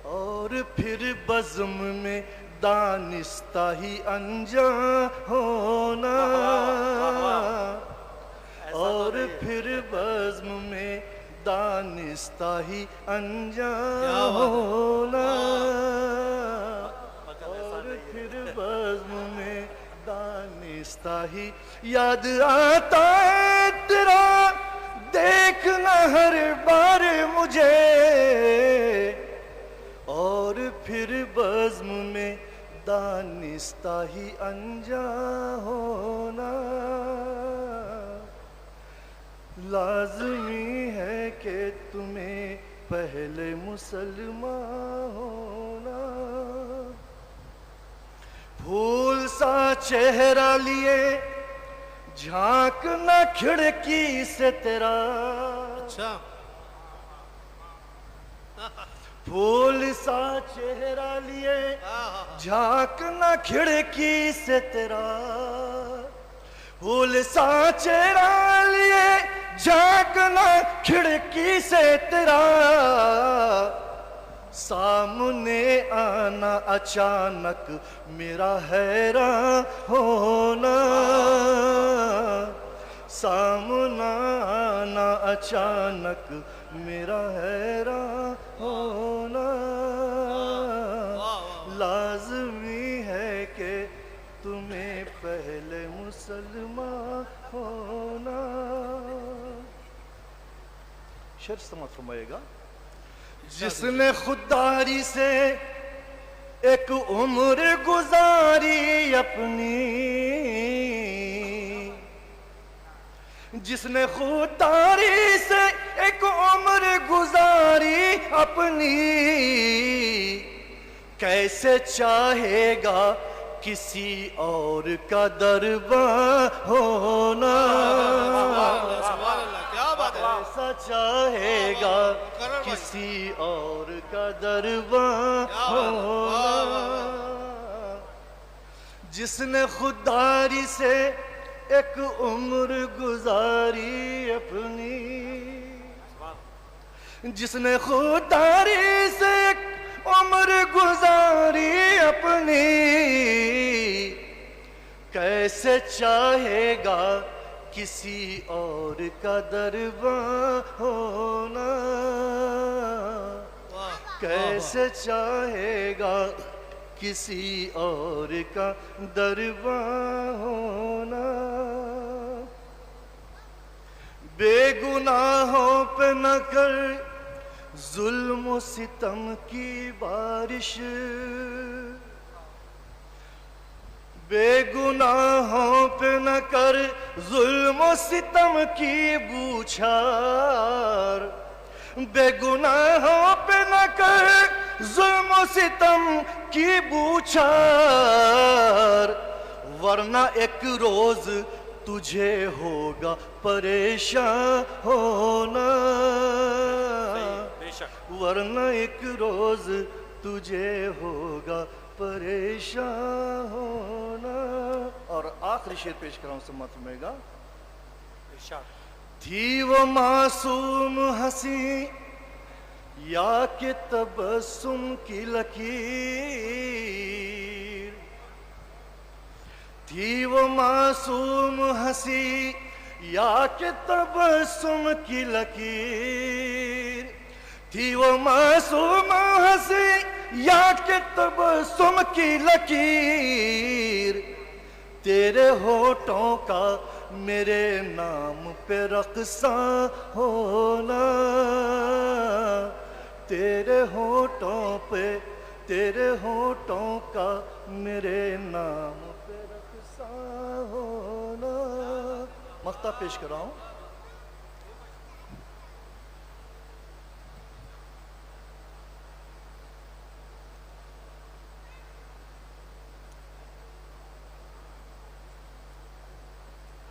اور پھر بزم میں دانستہ ہی انجام ہونا, اور پھر بزم میں دانستہ ہی انجام ہونا, اور پھر بزم میں دانستہ ہی. یاد آتا ہے تیرا دیکھنا ہر بار مجھے, اور پھر بزم میں دانستہ ہی انجام ہونا, لازمی ہے کہ تمہیں پہلے مسلمان ہونا. پھول سا چہرہ لیے جھانکنا کھڑکی سے تیرا, پھول سا چہرہ لیے جھانکنا کھڑکی سے تیرا, پھول سا چہرہ لیے جھانکنا کھڑکی سے تیرا, سامنے آنا اچانک میرا حیران ہونا, سامنا آنا اچانک میرا حیران ہونا, لازمی ہے کہ تمہیں پہلے مسلمان ہونا. شعر سماعت فرمائے گا. جس نے خودداری سے ایک عمر گزاری اپنی, جس نے خودداری سے ایک عمر گزاری اپنی, کیسے چاہے گا کسی اور کا دربان ہونا, ایسا چاہے گا کسی اور کا دربان ہونا. جس نے خودداری سے ایک عمر گزاری اپنی, جس نے خودداری سے ایک عمر گزاری اپنی, کیسے چاہے گا کسی اور کا دربان ہونا, کیسے چاہے گا کسی اور کا دربان ہونا. بے گناہوں پہ نہ کر ظلم و ستم کی بارش, بے گناہوں پہ نہ کر ظلم و ستم کی بوچھار, بے گناہوں پہ نہ کر ظلم و ستم کی بوچھار, ورنہ ایک روز تجھے ہوگا پریشان ہونا, ورنہ ایک روز تجھے ہوگا پریشان ہونا. اور آخری شعر پیش کر رہا ہوں، سماعت فرمائے گا۔ ارشاد۔ تھی وہ معصوم ہنسی یا کہ تبسم کی لکیر، تھی وہ معصوم ہنسی یا کہ تبسم کی لکیر، تھی وہ معصوم ہنسی یا کہ تبسم کی لکیر، تیرے ہونٹوں کا میرے نام پہ رقصاں ہونا، تیرے ہونٹوں پہ، تیرے ہونٹوں کا میرے نام پہ رقصاں ہونا۔ مقطع پیش کر رہا ہوں۔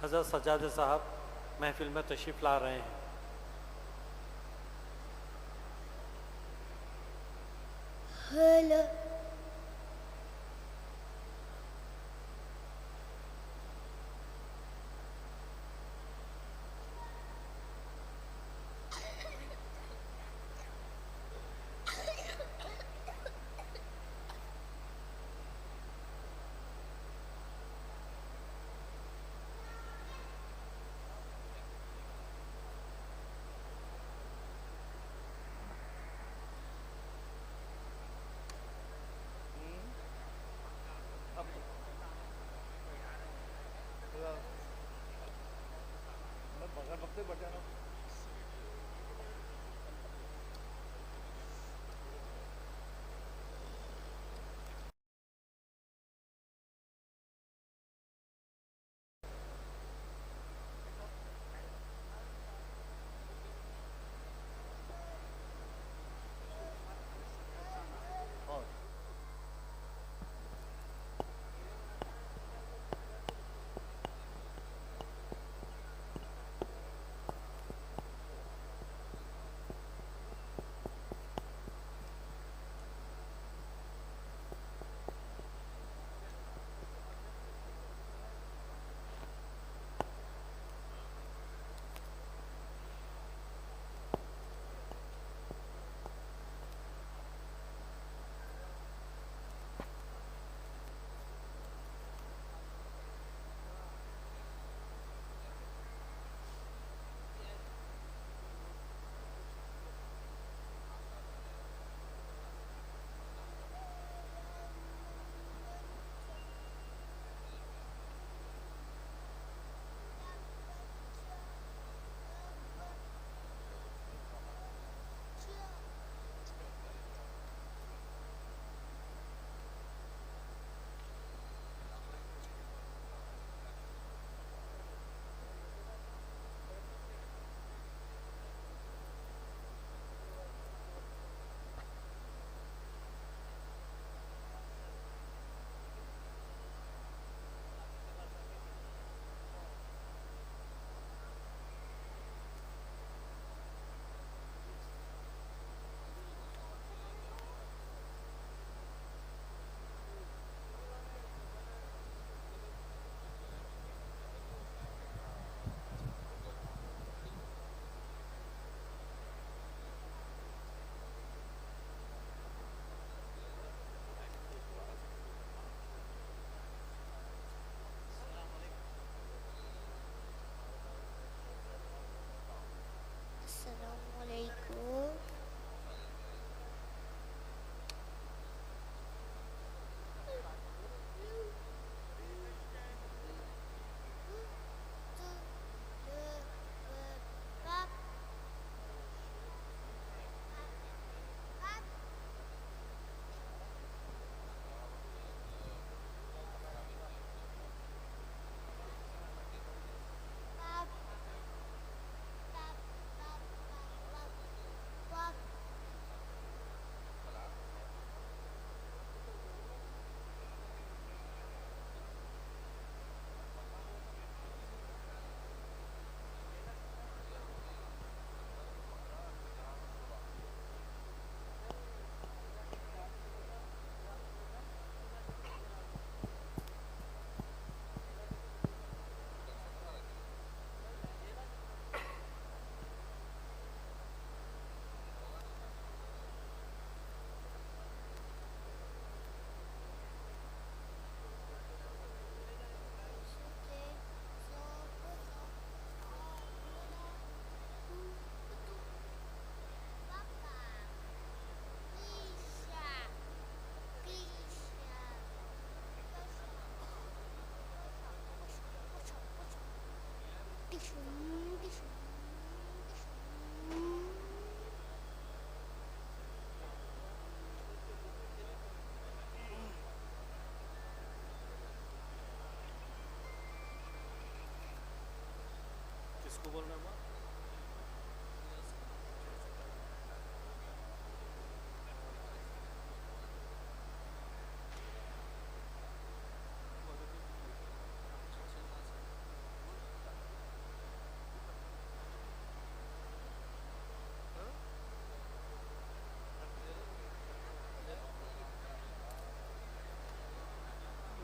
حضرت سجادہ صاحب محفل میں تشریف لا رہے ہیں۔ ہیلو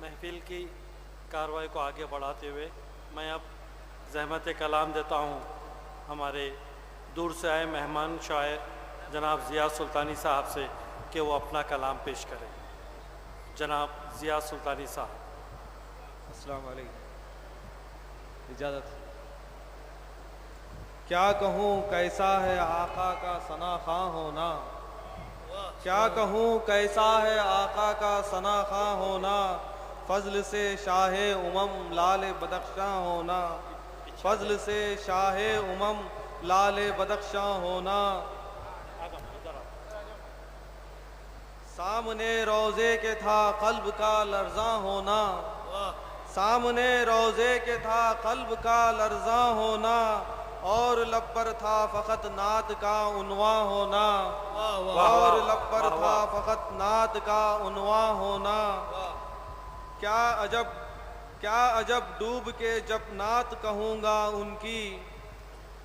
محفل کی کارروائی کو آگے بڑھاتے ہوئے میں اب زحمت کلام دیتا ہوں ہمارے دور سے آئے مہمان شاعر جناب ضیاء سلطانی صاحب سے کہ وہ اپنا کلام پیش کریں. جناب ضیاء سلطانی صاحب. السلام علیکم. اجازت. کیا کہوں کیسا ہے آقا کا ثنا خواں ہونا, کیا کہوں کیسا ہے آقا کا ثنا خواں ہونا, فضل سے شاہ امم لال بدخشاں ہونا, فضل سے شاہ امم لال بدخشاں ہونا. سامنے روزے کے تھا قلب کا لرزاں ہونا, سامنے روزے کے تھا قلب کا لرزاں ہونا, اور لب پر تھا فقط نعت کا عنواں ہونا, اور لب پر تھا فقط نعت کا عنواں ہونا. کیا عجب ڈوب کے جب نعت کہوں گا ان کی,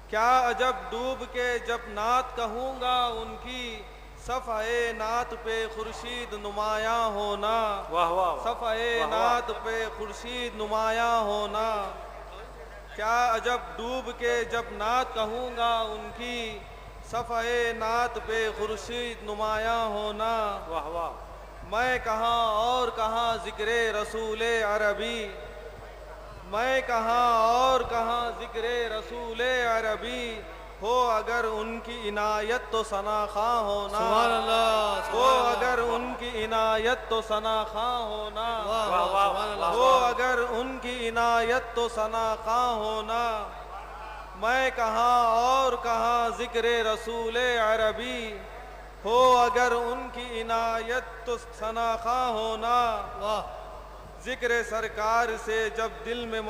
کیا عجب ڈوب کے جب نعت کہوں گا ان کی, صفحے نعت پہ خورشید نمایاں ہونا, صفحے نعت پہ خورشید نمایاں ہونا. کیا عجب ڈوب کے جب نعت کہوں گا ان کی, صفحے نعت پہ خورشید نمایاں ہونا. میں کہاں اور کہاں ذکر رسول عربی, میں کہاں اور کہاں ذکر رسول عربی, ہو اگر ان کی عنایت تو ثنا خواں ہونا, سبحان اللہ, ہو اگر ان کی عنایت تو ثنا خواں ہونا, ہو اگر ان کی عنایت تو ثنا خواں ہونا. میں کہاں اور کہاں ذکر رسول عربی, ہو اگر ان کی عنایت تو ثنا خواں ہونا. ذکر سرکار سے جب دل میں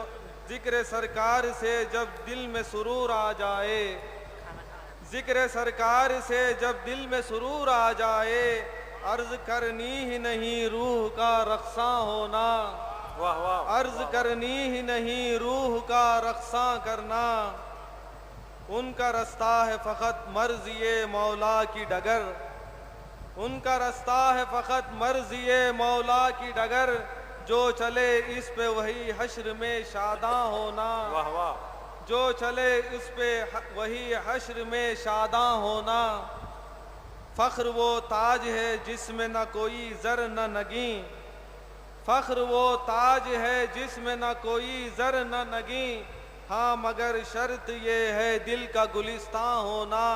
ذکر سرکار سے جب دل میں سرور آ جائے, ذکر سرکار سے جب دل میں سرور آ جائے, عرض کرنی ہی نہیں روح کا رقصاں ہونا, عرض کرنی ہی نہیں روح کا رقصاں کرنا. ان کا رستہ ہے فقط مرضی مولا کی ڈگر, ان کا رستہ ہے فقط مرضی مولا کی ڈگر, جو چلے اس پہ وہی حشر میں شاداں ہونا, جو چلے اس پہ وہی حشر میں شاداں ہونا. فخر وہ تاج ہے جس میں نہ کوئی زر نہ نگیں, فخر وہ تاج ہے جس میں نہ کوئی زر نہ نگیں, ہاں مگر شرط یہ ہے دل کا گلستان ہونا,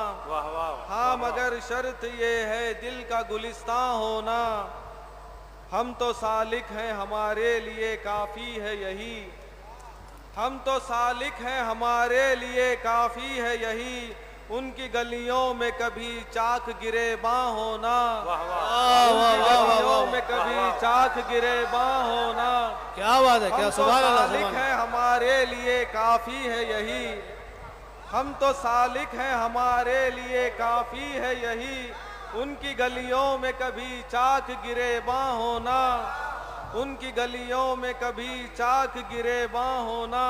ہاں مگر شرط یہ ہے دل کا گلستان ہونا. ہم تو سالک ہیں ہمارے لیے کافی ہے یہی, ہم تو سالک ہیں ہمارے لیے کافی ہے یہی, ان کی گلیوں میں کبھی چاک گرے باں ہونا, ان کی گلیوں میں کبھی چاک گرے باں ہونا. کیا بات ہے, کیا سبحان اللہ. ہم تو سالک ہیں ہمارے لیے کافی ہے یہی, ہم تو سالک ہیں ہمارے لیے کافی ہے یہی, ان کی گلیوں میں کبھی چاک گرے باں ہونا, ان کی گلیوں میں کبھی چاک گرے باں ہونا.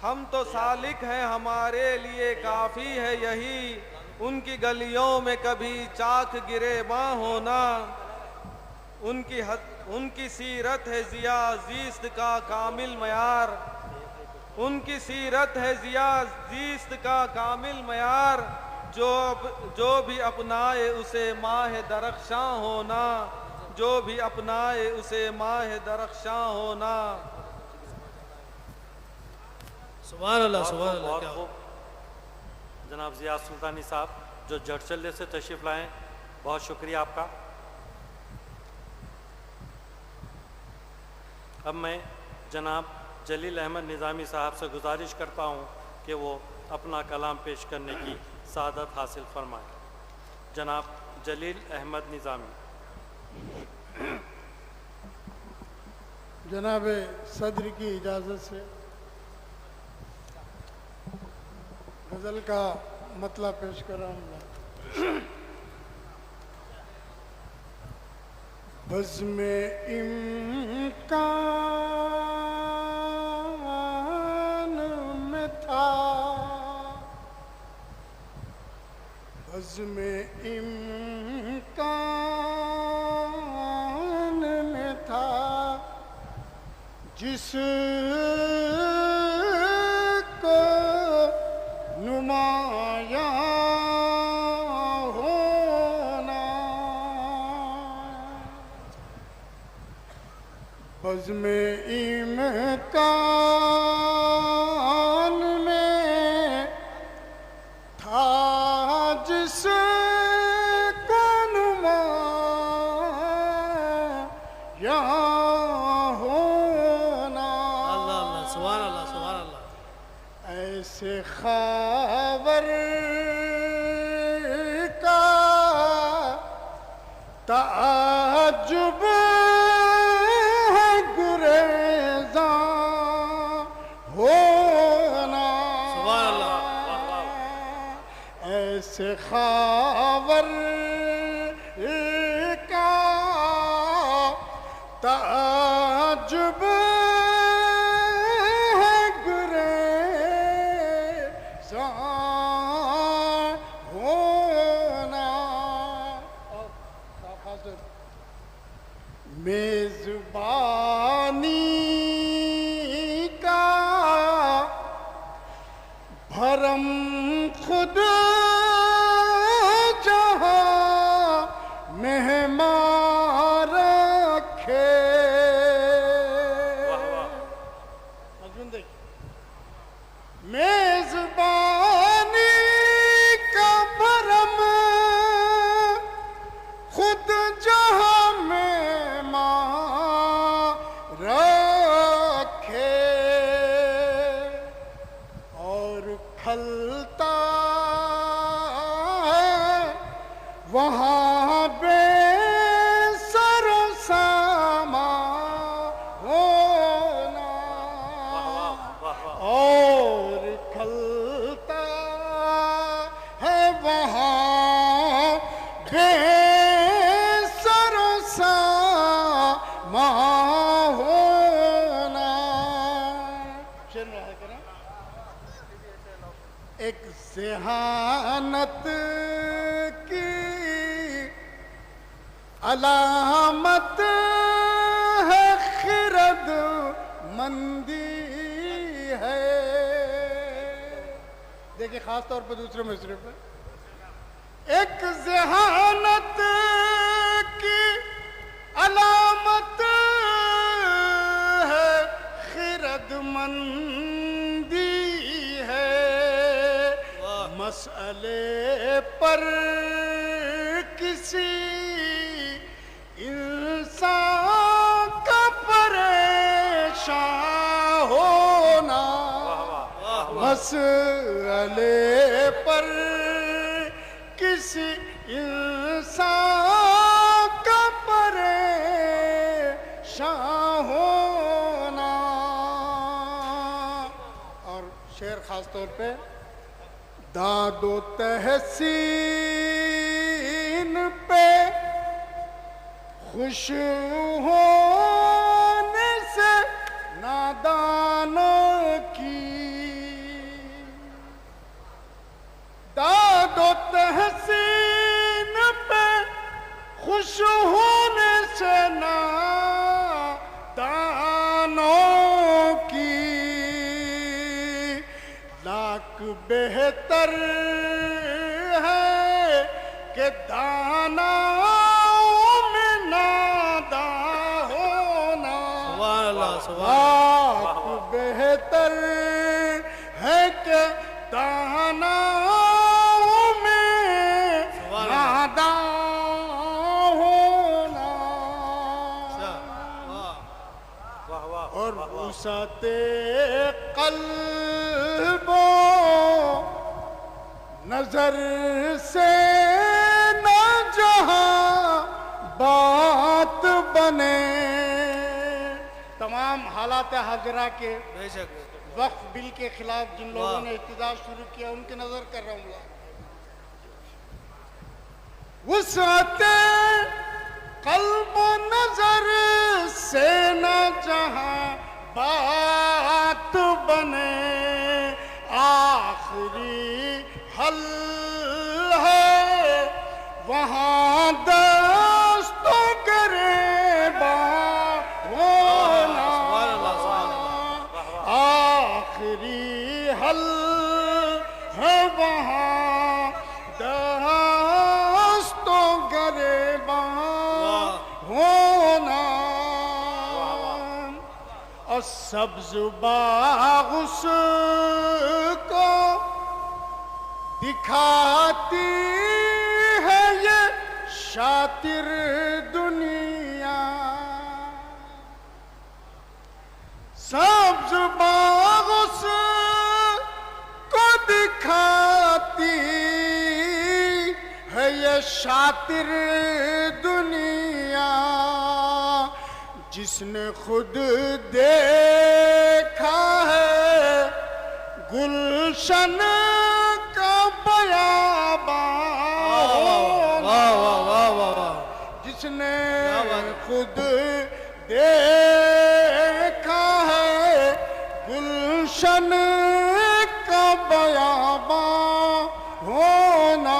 ہم تو سالک ہیں ہمارے لیے کافی ہے یہی, ان کی گلیوں میں کبھی چاک گرے باں ہونا. ان کی سیرت ہے ضیاء زیست کا کامل معیار, ان کی سیرت ہے ضیاء زیست کا کامل معیار, جو بھی اپنائے اسے ماہ درخشاں ہونا, جو بھی اپنائے اسے ماہ درخشاں ہونا. سبحان اللہ, سبحان اللہ. بہت خوب جناب ضیاء سلطانی صاحب جو جڑچلے سے تشریف لائیں, بہت شکریہ آپ کا. اب میں جناب جلیل احمد نظامی صاحب سے گزارش کرتا ہوں کہ وہ اپنا کلام پیش کرنے کی سعادت حاصل فرمائیں. جناب جلیل احمد نظامی. جناب صدر کی اجازت سے غزل کا مطلب پیش کر رہا ہوں. بزم امکان میں تھا, بزم امکان میں تھا, جس کو نمایاں ہونا بزم امکان میں تھا جس کو نمایاں ہونا سبحان اللہ سبحان اللہ ایسے خاور کا تعجب ہے گریزاں ہونا سبحان اللہ ایسے خاور کا تعجب میزبانی کا بھرم خود جہاں مہمان رکھے میزبانی کا بھرم خود جہاں رکھے اور کھلتا ہے وہاں بے سر و سامان ہونا اور کھلتا ہے وہاں بے سر و سامان ہونا ایک ذہانت کی علامت ہے خرد مندی ہے دیکھیں خاص طور پر دوسرے مصرے پہ ایک ذہانت کی علامت ہے خرد مندی ہے مسئلے پر کسی انسان کا پریشان ہونا مسئلے پر کسی انسان کا پریشان ہونا اور شعر خاص طور پہ داد و تحسین پہ خوش ہونے سے نادانوں کی داد و تحسین پہ خوش ہونے سے نادانوں کی لاکھ بہتر ہے کہ داناؤں میں ناداں ہونا لاکھ بہتر ہے کہ داناؤں میں ناداں ہونا اور وسعت قلب و نظر سے نہ جہاں بات بنے تمام حالات حاضرہ کے وقف بل کے خلاف جن لوگوں نے احتجاج شروع کیا ان کی نظر کر رہا ہوں وسعت قلب و نظر سے نہ جہاں بات بنے آخری حل ہے وہاں دستوں گریباں ہونا اور سبز باغ اس کو دکھاتی ہے یہ شاطر دنیا، سبز باغ اس کو دکھاتی ہے یہ شاطر دنیا، جس نے خود دیکھا ہے گلشن کا بیابان، جس نے خود دیکھا ہے گلشن کا بیابان ہونا۔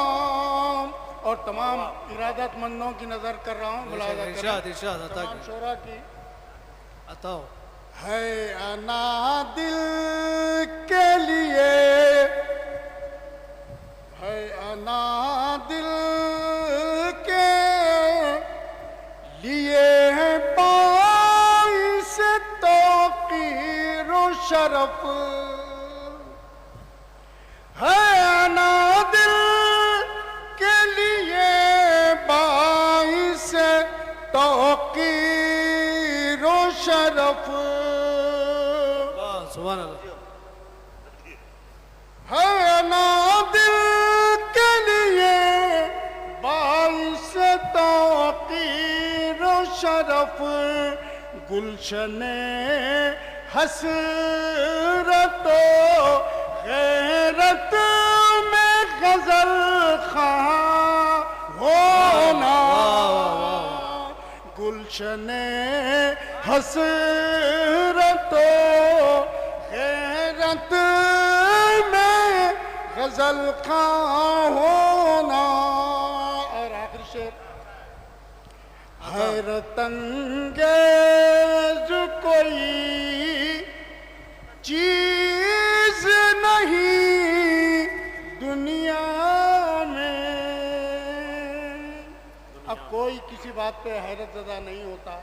اور تمام ارادت مندوں کی نظر کر رہا ہوں، ملاحظہ کریں تمام شعراء کی عطاؤ ہے انا دل کے لیے، ہے انا دل کے لیے باعث توقیر و شرف، ہے انا دل کے لیے باعث توقیر و شرف، سبحان اللہ، ہے نا دل کے لیے باعث توقیر و شرف، گلشن حسرت و غیرت میں غزل خواں ہونا، گلشن حسرت و غیرت میں غزل خواں ہونا۔ اور آخری شعر، حیرت انگیز کوئی چیز نہیں دنیا میں، اب کوئی کسی بات پہ حیرت زدہ نہیں ہوتا،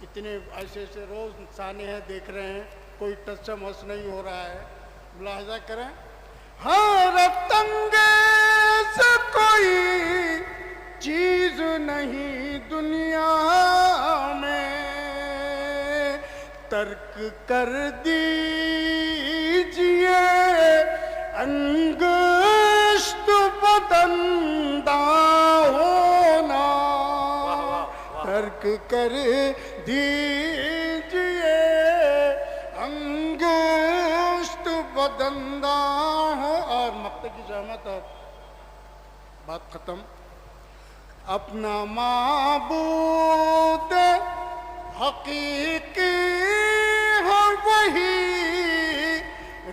اتنے ایسے ایسے روز سانحے دیکھ رہے ہیں، کوئی ٹچ مس نہیں ہو رہا ہے، ملاحظہ کریں، حیرت انگیز کوئی چیز نہیں دنیا میں، ترک کر دیجئے انگشت بدندہ ہونا، ترک کر دیجئے انگشت بدندہ ہو۔ اور مقطع کی زحمت ہے، بات ختم۔ اپنا معبود حقیقی ہے وہی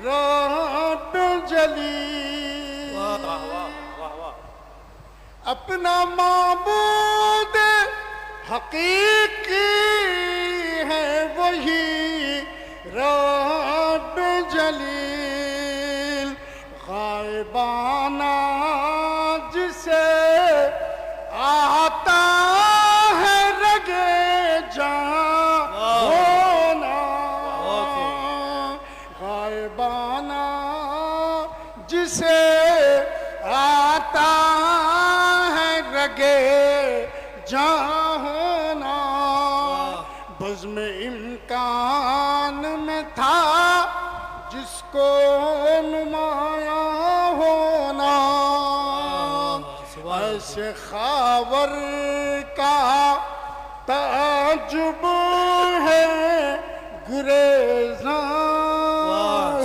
رب جلی، اپنا معبود حقیقی ہے وہی رب جلیل، غائبانہ جسے آتا ہے رگے جان ہونا، غائبانہ جسے آتا ہے رگے جان ہونا، بزم امکان میں تھا جس کو نمایاں ہونا، ایسے خاور کا تعجب ہے گریزاں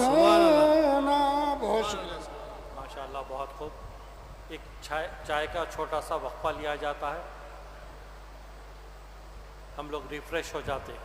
ہونا۔ بہت شکریہ، ماشاءاللہ، بہت خوب۔ ایک چائے کا چھوٹا سا وقفہ لیا جاتا ہے، ہم لوگ ریفریش ہو جاتے ہیں۔